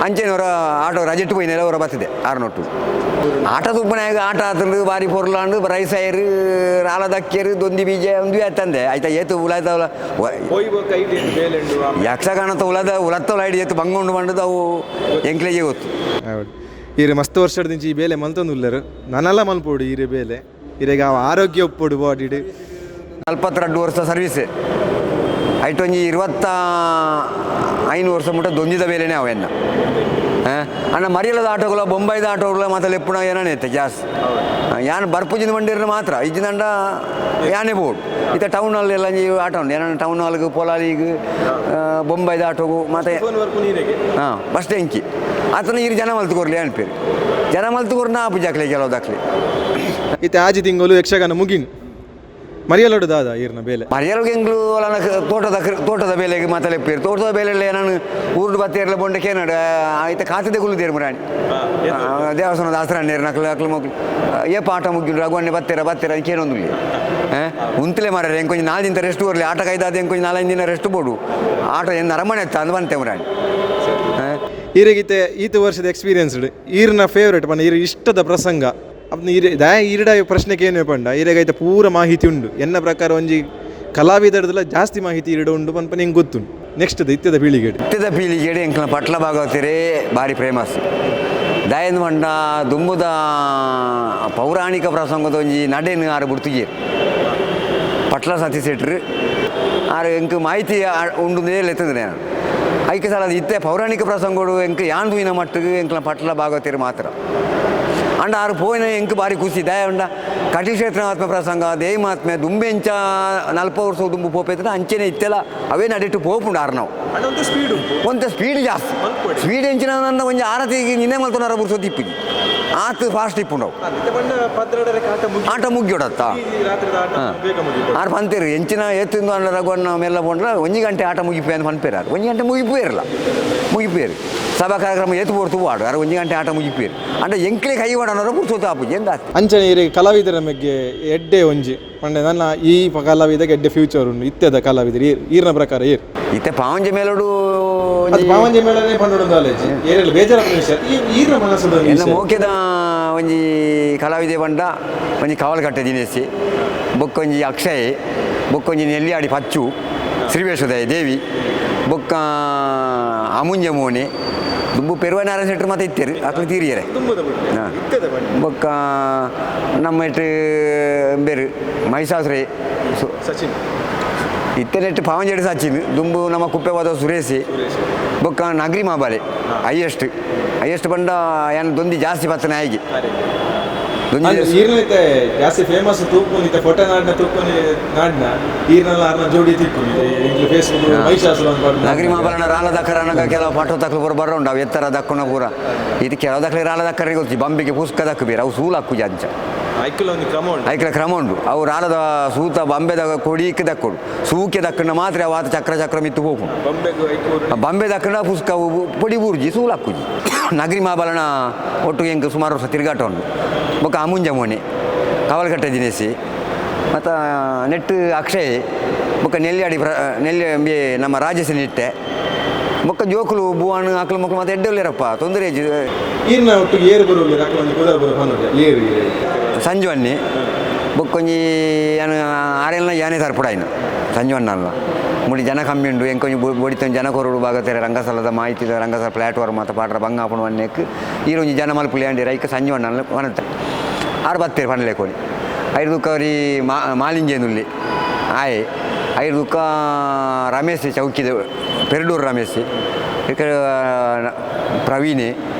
ಅಂಚೆನವರ ಆಟೋ ರಜೆಟ್ಟು ಪೋಯಿನೆಲ್ಲ ಅವರ ಬತ್ತಿದೆ ಆರ್ನೊಟ್ಟು ಆಟ ತುಪ್ಪನಾಗ ಆಟ ಆತಂದು ಬಾರಿ ಪೊರ್ಲಾಂಡು ರೈಸ್ ಆಯರು ರಾಲದಕ್ಕೆರು ದೊಂದಿ ಬೀಜ ಒಂದು ತಂದೆ ಆಯ್ತಾ ಏತು ಉಲಾಯ್ತವಲ್ಲ ಯಕ್ಷಗಾನತ ಉಲತ್ತವಲ ಐಡಿ ಏತು ಬಂಗೊಂಡು ಬಂಡದು ಅವು ಎಂಕ್ಲೆಗೆ ಗೊತ್ತು ಈರೆ ಮಸ್ತ್ ವರ್ಷದಿಂದ ಈ ಬೇಲೆ ಮಲ್ತೊಂದುಲ್ಲರು ನನ್ನೆಲ್ಲ ಮಲ್ಪೋಡು ಈರೆ ಬೇಲೆ ಇರೆಗ ಆರೋಗ್ಯ ಒಪ್ಪೋಡು ಬಾಡಿಡು 42 ವರ್ಷ ಸರ್ವೀಸ್ ಐಟೊಂಜಿ 25 ವರ್ಷ ಮುಟ್ಟ ದೊಂದಿದ ಬೇಲೆನೇ ಅವೆನ್ನ ಅಣ್ಣ ಮರಿಯಲದ ಆಟೋಗಳ ಬೊಂಬೈದ ಆಟೋಗಳ ಮತ್ತೆ ಲೆಪ್ಪುಣ ಏನೇ ಐತೆ ಗ್ಯಾಸ್ ಯಾನು ಬರ್ಪುಜಿನ ಮಂಡಿರ ಮಾತ್ರ ಇಜ್ಜಿದಂಡ ಯಾನೇ ಬೋರ್ಡ್ ಇತ್ತ ಟೌನ್ ಹಾಲ್ ಎಲ್ಲ ಆಟ ಉಂಟು ಏನ ಟೌನ್ ಹಾಲ್ಗೆ ಪೊಲಾಲಿಗೆ ಬೊಂಬೈದ ಆಟೋಗು ಮತ್ತೆ ಹಾಂ ಬಸ್ ಟ್ಯಾಂಕಿ ಆತನ ಈ ಜನ ಮಲ್ತುಕೊರ್ಲಿ ಅನ್ಪೇರಿ ಜನ ಮಲ್ತುಕೊರ್ನ ಆಪುಜಾಕ್ಲಿ ಕೆಲವು ದಾಖಲೆ ಇತ್ತೆ ಆಜಿ ತಿಂಗಳು ಯಕ್ಷಗಾನ ಮುಗಿನ್ ಮರಿಯಲೋಡು ದಾದ ಈರ್ನ ಬೇಲೆ ಮರಿಯಲ್ಗೆ ಹೆಂಗ್ಲು ತೋಟದ ಬೇಲೆಗೆ ಮಾತಾಡ್ಪೇರು ತೋಟದ ಬೇಲೆಲ್ಲ ನಾನು ಊರ್ಡು ಬತ್ತೇರ್ಲ ಬೊಂಡಕ್ಕೆ ನಡ ಆಯ್ತು ಕಾತಿದೆ ಗುಲ್ದೇರು ಮರಾಣಿ ದೇವಸ್ಥಾನದ ಆಸರಣ್ಣೇರು ನಕ್ಲು ಮಕ್ಳು ಏಪ ಆಟ ಮುಗಿದ್ರು ರಘುವಣ್ಣೆ ಬತ್ತೇರ ಅದಕ್ಕೇನೊಂದು ಉಂತಲೇ ಮಾರ್ರೆ ಹೆಂಗೆ 4 ದಿನ ರೆಸ್ಟ್ ಬರಲಿ ಆಟ ಕೈದಾದ ಹೆಂಗೆ 4-5 ದಿನ ರೆಸ್ಟ್ ಬೋಡು ಆಟ ಏನು ಅರಮನೆ ಎತ್ತ ಅಂದು ಬಂತೆ ಮರಾಣಿ ಈರೆಗಿತ್ತೆ ಈತ ವರ್ಷದ ಎಕ್ಸ್ಪೀರಿಯನ್ಸ್ಡ್ ಈರ್ನ ಫೇವ್ರೇಟ್ ಪಂಡ ಈರ ಇಷ್ಟದ ಪ್ರಸಂಗ ಅಪ್ನ ಈರಡ ಪ್ರಶ್ನೆಗೆ ಏನು ಪಂಡ ಈರೆಗೈತೆ ಪೂರ ಮಾಹಿತಿ ಉಂಡು ಎನ್ನ ಪ್ರಕಾರ ಒಂಜಿ ಕಲಾವಿದರದೆಲ್ಲ ಜಾಸ್ತಿ ಮಾಹಿತಿ ಈರಡ ಉಂಡು ಪನ್ಪ ನಿಂಗೆ ಗೊತ್ತುಂಡು ನೆಕ್ಸ್ಟ್ ಇತ್ತದ ಪೀಳಿಗೆಡೆ ಎಂಕ್ಲ ಪಟ್ಲ ಭಾಗವತಿರೇ ಭಾರಿ ಫೇಮಸ್ ದಯನ್ ಮಂಡ ದುಂಬುದ ಪೌರಾಣಿಕ ಪ್ರಸಂಗದ ಒಂಜಿ ನಡೆನು ಆರು ಬುಡ್ತಿಗೆ ಪಟ್ಲ ಸತಿ ಸೆಟ್ರು ಆರು ಎಂಕ್ ಮಾಹಿತಿ ಉಂಡು ಎತ್ತದ್ರೆ ನಾನು ಐಕೆ ಸಲ ಇತ್ತೆ ಪೌರಾಣಿಕ ಪ್ರಸಂಗಗಳು ಎಂಕ್ ಯಾನ್ ದೂಯಿನ ಮಟ್ಟಿಗೆ ಎಂಕ್ಲ ಪಟ್ಲ ಭಾಗವತಿರು ಮಾತ್ರ ಅಂಡ ಆರು ಪೋಯಿನ ಎಂಕ್ ಬಾರಿ ಖುಷಿ ದಯ ಉಂಡ ಕಟಿ ಕ್ಷೇತ್ರ ಆತ್ಮ ಪ್ರಸಂಗ ದೇವಿ ಮಾತ್ಮೆ ದುಂಬೆಂಚ 40 ವರ್ಷ ದುಂಬು ಪೋಪೈತದ ಅಂಚೆನೆ ಇತ್ತೆಲ್ಲ ಅವೇ ನಡಿಟ್ಟು ಪೋಪುಂಡು ಆರು ನಾವು ಒಂತ ಸ್ಪೀಡ್ ಜಾಸ್ತಿ ಸ್ಪೀಡ್ ಎಂಚಿನ ನನ್ನ ಒಂಜಿ ಆರತಿಗೆ ನಿನ್ನೆ ಮಲ್ತನಾರ ಬುರ್ಸೋ ತಿಪ್ಪಿಗೆ ಆತು ಫಾಸ್ಟ್ ಇಪ್ಪುಂಡವು ಆಟ ಮುಗಿಯೋಡತ್ತ ಆರು ಪಂತೇರು ಎಂಚಿನ ಎತ್ತಿಂದು ಅಣ್ಣ ರಘುವಣ್ಣ ಮೆಲ್ಲ ಪೋಂಡ್ರ ಒಂಜಿ ಗಂಟೆ ಆಟ ಮುಗಿಪೇ ಅಂತ ಪನ್ಪೇರು ಆರು ಒಂಜಿ ಗಂಟೆ ಮುಗಿಪೇರಲ್ಲ ಮುಗಿಪೇರು ಸಭಾ ಕಾರ್ಯಕ್ರಮ ಎತ್ತು ಬೋರ್ತು ಆಡು ಆರು ಒಂಜಿ ಗಂಟೆ ಆಟ ಮುಗಿಪೇರು ಅಂದ್ರೆ ಎಂಕ್ಲೆ ಕೈ ಮಾಡೋ ಬುರ್ಸೋತು ಆಪುಜಿ ಎಂದ ಅಂಚನೆ ಇರಿ ಕಲಾವಿದರ ಬಗ್ಗೆ ಎಡ್ಡೆ ಒಂಜಿ ಮಂಡೆ ನನ್ನ ಈ ಕಲಾವಿದಕ್ಕೆ ಎಡ್ಡೆ ಫ್ಯೂಚರ್ ಉಂಡು ಇತ್ತೆದ ಕಲಾವಿದರು ಈರ್ನ ಪ್ರಕಾರ ಏರ್ ಇತ್ತೆ ಪಾವಂಜೆ ಮೇಲೋಡು ಪಾವಂಜೆ ಮೇಳನೆ ಪಂಡೋಡು ಕಾಲೇಜ್ ಏರೆಲ್ಲ ಬೇಜಾರ ವಿಷಯ ಈರ್ನ ಮನಸ್ಸು ಎಲ್ಲ ಮೋಕೆದ ಒಂಜಿ ಕಲಾವಿದೆ ಬಂಡ ಒಂಜಿ ಕಾವಲಕಟ್ಟೆ ದಿನೇಸಿ ಬೊಕ್ಕೊಂಜಿ ಅಕ್ಷಯ್ ಬೊಕ್ಕೊಂಜಿ ನೆಲ್ಲಿಯಾಡಿ ಪಚ್ಚು ಶ್ರೀವೇಶ್ವದಯ ದೇವಿ ಬೊಕ್ಕ ಅಮುಂಜ ಮೋನೆ ದುಂಬು ಪೆರುವನಾರಾಯಣ ಶೆಟ್ಟರು ಮತ್ತೆ ಇತ್ತೇರು ಅಕ್ಲು ತೀರಿಯರೆ ಬೊಕ್ಕ ನಮ್ಮ ಇಟ್ಟು ಬೇರು ಮಹಿಷಾಸುರೆ ಸಚಿನ್ ಇತ್ತೆನೆಟ್ಟು ಪಾವಂಜೇಡು ಸಚಿನ್ ದುಂಬು ನಮ್ಮ ಕುಪ್ಪೆವಾದ ಸುರೇಶಿ ಬೊಕ್ಕ ನಗರಿ ಮಾಬಾಲೆ ಹೈಯೆಸ್ಟ್ ಬಂಡ ಏನು ದೊಂದಿ ಜಾಸ್ತಿ ಪತ್ತನೆ ಆಗಿ ಈರ್ನೈತೆ ಜಾಸ್ತಿ ಫೇಮಸ್ ತೂಪುನಿತೆ ಫೋಟೋ ನಾಡ್ನ ತೂಪುನಿ ನಾಡ್ನ ಈರ್ನಲ್ಲ ಆರ್ನ ಜೋಡಿ ತಿಪ್ಪುನಿ ಫೇಸ್ಬುಕ್ ಮಹಿಷಾಸುರ ನಗರಿ ಮಾಬಾಲನ ರಾಲ ದಕ್ಕರನಗ ಕೆಲವು ಫೋಟೋ ತಕ್ಲು ಬರ ಉಂಡು ಅವು ಎತ್ತರ ದಕ್ಕುನ ಪೂರ ಇದು ಕೆಲವು ದಕ್ಕಲಿ ರಾಲ ದಕ್ಕರಿಗೆ ಗೊತ್ತಿ ಬಂಬಿಗೆ ಪುಸ್ಕ ದಕ್ಕು ಬೇರೆ ಅವು ಸೂಲು ಹಾಕು ಅಂಚ ಐಕ್ಲ ಕ್ರಮ ಉಂಡು ಅವು ರಾಲದ ಸೂತ ಬಂಬೆದ ಕೊಡಿಕ್ಕೆ ದಕ್ಕೊಡು ಸೂಕೆ ದಕ್ಕಂಡ ಮಾತ್ರ ಅವು ಆತ ಚಕ್ರ ಮಿತ್ತು ಹೋಗುಂಡು ಬಂಬೆ ದಕ್ಕಂಡ ಪುಸ್ಕ ಪೊಡಿ ಬೂರ್ಜಿ ಸೂಲು ಹಾಕುಜಿ ನಗರಿ ಮಾಬಾಲನ ಒಟ್ಟು ಹೆಂಗೆ ಸುಮಾರು ವರ್ಷ ತಿರುಗಾಟ ಉಂಡು ಬೊಕ್ಕ ಅಮುಂಜ ಮೋನೆ ಕವಲಕಟ್ಟೆ ದಿನೇಸಿ ಮತ್ತು ನೆಟ್ಟು ಅಕ್ಷಯ್ ಬೊಕ್ಕ ನೆಲ್ಲಿಯಾಡಿ ನೆಲ್ಲಿ ನಮ್ಮ ರಾಜೇಶನ ಇಟ್ಟೆ ಬೊಕ್ಕ ಜೋಕುಲು ಬುವಾಣ್ ಅಕ್ಲು ಮಕ್ಕಳು ಮತ್ತೆ ಎಡ್ಡೆಲ್ಲರಪ್ಪ ತೊಂದರೆ ಸಂಜುವನ್ನಿ ಬೊಕ್ಕೊಂಜಿ ಏನು ಆರೆಲ್ಲ ಯಾನೇ ತರ್ಪುಡಾಯ್ನ ಸಂಜುವಣ್ಣಲ್ಲ ಮುಡಿ ಜನ ಕಮ್ಮಿ ಉಂಡು ಎಂಕೊಂಜಿ ಬೊಡಿತೊಂದು ಜನ ಕೊರಡು ಭಾಗತಾರೆ ರಂಗಸ್ಥಳದ ಮಾಹಿತಿ ರಂಗಸ್ಥಳ ಪ್ಲಾಟ್ಫಾರ್ಮ್ ಮತ್ತು ಪಾಟ್ರ ಬಂಗ ಹಾಕೊಂಡು ಅನ್ನಕ್ಕೆ ಈರೊಂಜಿ ಜನ ಮಲ್ಪುಲಿ ಅಂಡಿ ರೈಕ ಸಂಜುವಣ್ಣಲ್ಲ ಒಣತ್ತೆ ಆರು ಬತ್ತೇರು ಪಂಡ್ಲೆ ಕೋಳಿ ಐದು ದುಃಖ ಅವ್ರಿ ಮಾಲಿಂಜೇನುಲ್ಲಿ ಆಯ್ ಐದು ದುಃಖ ರಮೇಶ್ ಚೌಕಿದ ಪೆರಡೂರು ರಮೇಶ್ ಪ್ರವೀಣೆ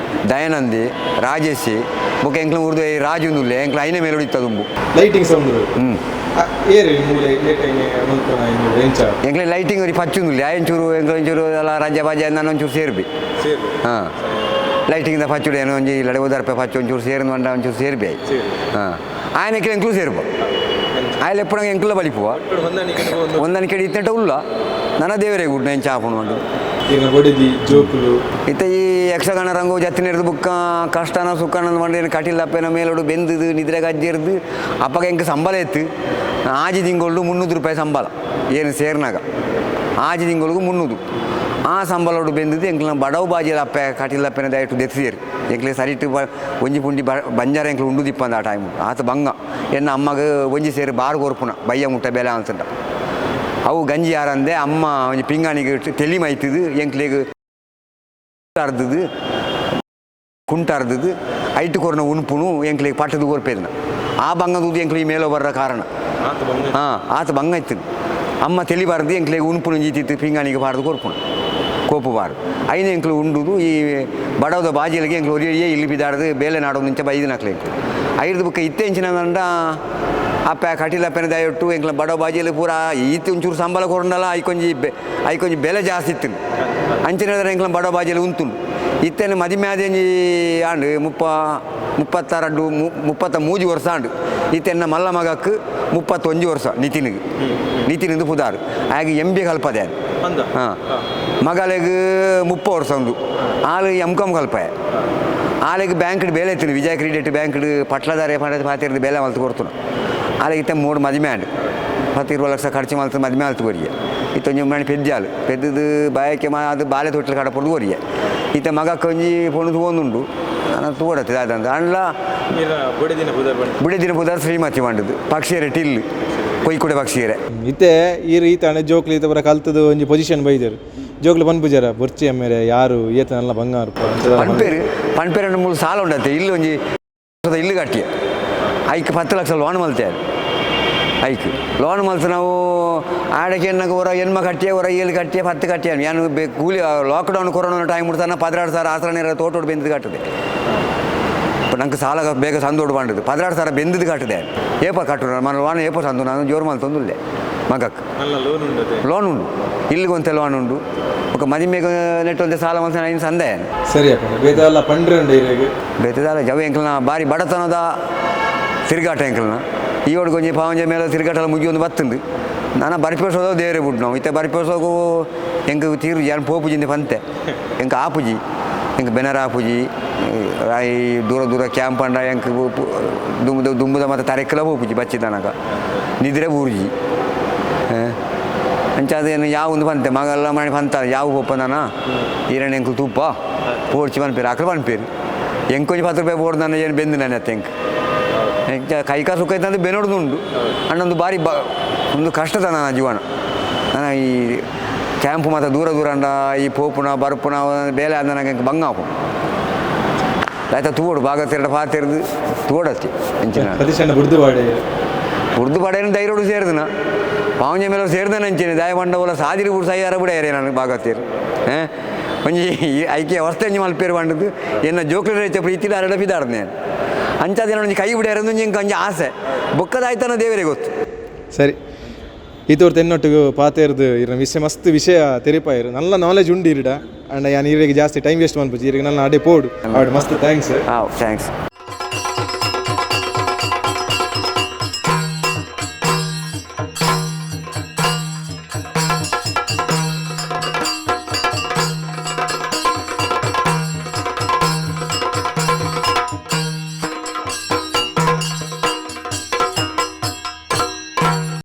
ದಯಾನಂದಿ ರಾಜೇಶಿ ಬೊಕ್ಕ ಎಂಕ್ಲ ಉರ್ದು ರಾಜುನುಲ್ಲೆ ಎಂಕ್ಲ ಐನ ಮೇಲೆ ಹೊಡಿತ ದುಂಬು ಲೈಟಿಂಗ್ ಸೌಂಡ್ ಎಂಕ್ಲೆ ಲೈಟಿಂಗ್ ಅವ್ರಿಗೆ ಪಚ್ಚುನುಲ್ಲೆ ಆಯಂಚೂರು ಎಂಕ್ಲ ಒಂಚೂರು ಎಲ್ಲ ರಾಜ್ಯ ಬಾಜ್ಯ ನಾನು ಒಂಚೂರು ಸೇರ್ಬಿ ಹಾಂ ಲೈಟಿಂಗಿಂದ ಪಚ್ಚುಡು ಏನೋ ಒಂಜಿ ಇಲ್ಲಡೆ ಉದಾರ್ಪೆ ಪಚ್ಚು ಒಂಚೂರು ಸೇರಿನ ಬಂಡ ಒಂಚೂರು ಸೇರ್ಬಿ ಆಯ್ತು ಹಾಂ ಆಯ್ನ ಎಂಕ್ಲೆ ಎಂಕ್ಲು ಸೇರ್ಬ ಆಯ್ಲ ಎಪ್ಪಡಂಗೆ ಎಂಕ್ಲ ಬಲಿಪುವ ಒಂದನಿ ಕಡೆ ಇತ್ತಂಟ ಉಲ್ಲ ನನ್ನ ದೇವರೇ ಗುಡ್ ನಾನು ಚಾಪುಣ ಉಂಟು ಇತ್ತ ಈ ಯಕ್ಷಗಾನ ರಂಗು ಜತ್ತಿನಿರ್ದು ಬುಕ್ಕ ಕಷ್ಟನ ಸುಖನ ಮಾಡಿ ಕಟಿಲಪ್ಪೇನ ಮೇಲೋಡು ಬೆಂದದು ನಿದ್ರೆಗೆ ಅಜ್ಜಿರ್ದು ಅಪ್ಪಗೆ ಎಂಕ ಸಂಬಳ ಇತ್ತು ಆಜಿ ತಿಂಗಳು 300 ರೂಪಾಯಿ ಸಂಬಳ ಏನು ಸೇರ್ನಾಗ ಆಜಿ ತಿಂಗಳಿಗೂ 300 ಆ ಸಂಬಳೋಡು ಬೆಂದದು ಎಂಕ್ಲ ಬಡವು ಬಾಜಿಯಲ್ಲಿ ಅಪ್ಪ ಕಟಿಲಪ್ಪೇನ ದಯಟು ದೆತ್ತೀರಿ ಎಂಕ್ಲೆ ಸರಿಟ್ಟು ಒಂಜಿ ಪುಂಡಿ ಬಂಜಾರ ಎಂಕ್ಲು ಉಂಡು ದಿಪ್ಪಂದ ಆ ಟೈಮು ಆತ ಬಂಗ ಎನ್ನ ಅಮ್ಮಗೆ ಒಂಜಿ ಸೇರಿ ಬಾರು ಕೊರ್ಪುನ ಬಯ್ಯ ಮುಟ್ಟ ಬೆಲೆ ಅಂತಂಟ ಅವು ಗಂಜಿ ಯಾರಂದೆ ಅಮ್ಮ ಒಂಜಿ ಪಿಂಗಾಣಿಗೆ ತೆಲಿ ಮೈತದು ಎಂಕ್ಲೆಗ್ ಅರ್ದದು ಕುಂಟ ಅರ್ದದು ಐಟು ಕೊರ್ನ ಉಣ್ಪುನು ಎಂಕ್ಲೆಗ್ ಪಟ್ಟದು ಕೊರ್ಪೇದನ ಆ ಬಂಗದು ಎಂಕ್ಲಿಗೆ ಮೇಲೋ ಬರ್ರ ಕಾರಣ ಹಾಂ ಆತ ಬಂಗ ಇತ್ತದು ಅಮ್ಮ ತೆಲಿ ಬಾರ್ದು ಎಂಕ್ಲೆಗ್ ಉಣ್ಪುನು ಜೀತಿತ್ತು ಪಿಂಗಾಣಿಗೆ ಬಾರ್ದು ಕೊರ್ಪುನು ಕೋಪು ಬಾರು ಐದು ಎಂಕ್ಲು ಉಂಡುದು ಈ ಬಡವದ ಬಾಜಿಲಿಗೆ ಎಂಕ್ಲು ಒರಿಯೇ ಇಲ್ಲಿ ಬಿದ್ದಾಡ್ದು ಬೇಲೆ ನಾಡೋದು ಮುಂಚೆ ಬೈದು ನಕ್ಲೆ ಐದು ಬುಕ್ಕ ಇತ್ತೆ ಇಂಚಿನ ಗಂಡ ಅಪ್ಪ ಕಟಿಲಪ್ಪನ ದಯಟ್ಟು ಎಂಕ್ಲ ಬಡವ ಬಾಜಿಯಲ್ಲಿ ಪೂರ ಈತ ಒಂಚೂರು ಸಂಬಳ ಕೊರೊಂಡಲ್ಲ ಐಕೊಂಜಿ ಬೆಲೆ ಜಾಸ್ತಿ ಇತ್ತು ಅಂಚಿನ ಎಂಕ್ಲ ಬಡವ ಬಾಜಿಯಲ್ಲಿ ಉಂತುಂಡು ಇತ್ತೇನು ಮದಿಮೆ ಆದೇಂಜಿ ಆಂಡು 33 ವರ್ಷ ಆಂಡು ಇತ್ತೆನ್ನ ಮಲ್ಲ ಮಗಕ್ಕೆ 31 ವರ್ಷ ನಿತಿನಿಂದು ಪುದಾರು ಹಾಗೆ MBA ಕಲ್ಪದೆ ಅದು ಹಾಂ ಮಗಳಿಗೆ 30 ವರ್ಷ ಒಂದು ಆಳು M.Com ಕಲ್ಪಾಯ ಆಳಿಗೆ ಬ್ಯಾಂಕ್ ಬೇಲೆ ಇತ್ತು ವಿಜಯ ಕ್ರೆಡಿಟ್ ಬ್ಯಾಂಕ್ ಪಟ್ಲದಾರೆ ಪಾತಿರ್ದು ಬೇಲೆ ಮಲ್ತು ಕೊಡ್ತು ಆಳಿಗೆ ಇತ್ತ 3 ಮದಿಮೆ ಆಂಡು 10-20 ಲಕ್ಷ ಖರ್ಚು ಮಲ್ತು ಮದಿಮೆ ಆಲ್ತು ಕೊರಿಯ ಇತ್ತೊಂಜಿ ಮನೆ ಪೆದ್ದಾಲು ಪೆದ್ದದು ಬಾಯಕ್ಕೆ ಅದು ಬಾಲೆ ತೊಟ್ಟಲು ಕಡಪಡ್ದು ಕೊರಿಯ ಇತ್ತ ಮಗಕ್ಕೆ ಒಂಜಿ ಪೊಣದು ಒಂದುಂಡು ನಾನು ತೋಡತ್ತೆ ಅದಂತ ಅಂಡ್ಲ ಬುಡೆ ದಿನ ಪುದಾರ್ ಶ್ರೀಮತಿ ಮಾಡುದು ಪಕ್ಷಿಯರೆ ಟಿಲ್ಲು ಕೊಯ್ಕುಡೆ ಪಕ್ಷಿಯರೆ ಇತ್ತೆ ಈ ರೀತಿ ಅಣ್ಣ ಜೋಕ್ಲಿ ಇತ್ತ ಬರ ಕಲ್ತದು ಒಂಜಿ ಪೊಸಿಷನ್ ಬೈದರು ಜೋಕ್ಲು ಪನ್ಪುಜಾರ ಬೊರ್ಚಿ ಅಮ್ಮೇರೆ ಯಾರು ಏತನೆಲ್ಲ ಬಂಗಾರ ಪನ್ಪೇರು 3 ಸಾಲ ಉಂಡತ್ತೆ ಇಲ್ಲಿ ಒಂಜಿ ಇಲ್ಲು ಕಟ್ಟಿ ಐಕ್ 10 ಲಕ್ಷ ಲೋನ್ ಮಲ್ತೆ ಐಕ್ ಲೋನ್ ಮಲ್ತು ನಾವು ಆಡಕ್ಕೆ ಎನ್ನಕ್ಕೆ ಹೊರ ಹೆಣ್ಮ ಕಟ್ಟಿಯೇ ಹೊರ ಏಳು ಕಟ್ಟಿಯೇ 10 ಕಟ್ಟಿಯೇ ಏನು ಕೂಲಿ ಲಾಕ್ಡೌನ್ ಕೊರೋನಾ ಟೈಮ್ ಬಿಡ್ತಾನೆ 16,000 ಆಸರಣ ತೋಟೋಡು ಬೆಂದು ಕಟ್ಟದೆ ನಂಗೆ ಸಾಲ ಬೇಗ ಸಂದೋಡು ಬಂಡದು 16 ಸಾವಿರ ಬೆಂದದ್ದು ಕಟ್ಟಿದೆ ಏಪ ಕಟ್ಟು మన ವಾನ ಏಪ ಸಂದು ನಾನು ಜೋರು ಮಲ್ ತೊಂದುಲ್ಲೆ ಮಗಕ್ಕೆ ಲೋನ್ ಉಂಡು ಇಲ್ಲಿಗೊಂತೆ ಲೋನ್ ಉಂಡು ఒక ಮದಿಮೆಗೆ ನೆಟ್ಟು ಒಂದೇ ಸಾಲ ಮನ್ಸ ಇನ್ನು ಸಂದೆ ಸರಿ ಅಪ್ಪ ಬೇತೆಲ್ಲ ಪಂಡ್ರೆ ಬೇತದಾಲ ಜವ ಎಂಕಲ್ನ ಬಾರಿ ಬಡತನದ ತಿರುಗಾಟ ಎಂಕಲ್ನ ಈ ಒಳಗೆ ಕೊಂಚ ಪಾವಂಜೆ ಮೇಲೆ ತಿರುಗಾಟಲ್ಲ ಮುಗಿ ಒಂದು ಬತ್ತಂದು ನಾನು ಬರಿಪೋಸೋದು ದೇವರೇ ಬಿಟ್ಟು ನಾವು ಇತ್ತೆ ಬರಿಪೋಸೋಗು ಎಂಕ ತೀರು ಏನು ಪೋಪುಜಿಂದ ಪಂತೆ ಎಂಕ ಆಪುಜಿ ಎಂಕ ಬೆನರ ಆಪುಜಿ ರಾಯಿ ದೂರ ದೂರ ಕ್ಯಾಂಪ್ ಅಂಡ ಎಂಕ ದುಂಬುದ ಮತ್ತು ತರೆಕ್ಕೆಲ್ಲ ಹೋಪುಜಿ ಬಚ್ಚಿದನಕ ನಿದ್ರೆ ಊರ್ಜಿ ಅಂಚಾದೇನು ಯಾವ ಒಂದು ಪಂತೆ ಮಗೆಲ್ಲ ಮಾಡಿ ಪಂತ ಯಾವ ಹೋಪನ ಈರಣ್ಣ ಎಂಕಲ್ ತುಪ್ಪ ಪೋಡ್ಚಿ ಪನ್ಪೇರು ಆಕಳು ಪನ್ಪೇರು ಎಂಕೊಂಚ 10 ರೂಪಾಯಿ ಬೋರ್ದು ನನ್ನ ಏನು ಬೆಂದು ನಾನು ಅತ್ತೆ ಎಂಕ ಕೈಕಾ ಸುಖ ಐತೆ ಅಂದರೆ ಬೆನೋಡ್ದು ಉಂಡು ಅಣ್ಣೊಂದು ಬಾರಿ ಒಂದು ಕಷ್ಟದ ನನ್ನ ಜೀವನ ನಾನು ಈ ಕ್ಯಾಂಪು ಮತ್ತು ದೂರ ದೂರ ಅಂಡ ಈ ಪೋಪುನ ಬರ್ಪುನ ಬೇಲೆ ಆದ ನನಗೆ ಬಂಗ ಹಾಕು ಆಯ್ತಾ ತೂಡು ಭಾಗ ತೆರಡು ಪಾತೆರ್ದು ತೋಡತ್ತಿ ಹೆಂಚಿನ ಉರ್ದು ಪಡೆಯನ್ನು ಧೈರ್ಯ ಸೇರಿದನ ಪಾವಂಜೆ ಮೇಲೆ ಸೇರಿದಾನೆ ಹೆಂಚಿನ ದಾಯ ಬಂಡವಲ್ಲ ಸಾದಿರಿ ಬಿಡು ಸೈಯಾರ ಬಿಡೇರಿ ನನಗೆ ಭಾಗತ್ತೇರು ಒಂಜಿ ಐಕೆ ಅವಸ್ಥೆ ಅಂಜಿ ಮಲ್ಪೇರು ಬಂಡದ್ದು ಎನ್ನ ಜೋಕ್ಲಿ ರೈತ ಪ್ರೀತಿಲಿ ಅರಡ ಬಿದ್ದಾಡ್ದೆ ಅಂಚಾದ ಒಂಜಿ ಕೈ ಬಿಡ್ಯಾರ ಇಂಕ ಅಂಜಿ ಆಸೆ ಬೊಕ್ಕದಾಯ್ತಾನ ದೇವರೇ ಗೊತ್ತು ಸರಿ ಇತೋರ್ತು ಎನ್ನೊಟ್ಟಿಗೆ ಪಾತೇರ್ದು ಇರ ವಿಷಯ ಮಸ್ತ್ ವಿಷಯ ತೆರಿಪಾಯಿರು ನಲ್ಲ ನಾಲೆಜ್ ಉಂಡು ಇರಿಡ ಅಂಡ್ ಯಾನ್ ಇರಿಗೆ ಜಾಸ್ತಿ ಟೈಮ್ ವೇಸ್ಟ್ ಮಾಡ್ಬೋದು ಇರಿಗೆ ನನ್ನ ಅಡೆ ಪೋಡು ಅವ್ರು ಮಸ್ತ್ ಥ್ಯಾಂಕ್ಸ್ ಥ್ಯಾಂಕ್ಸ್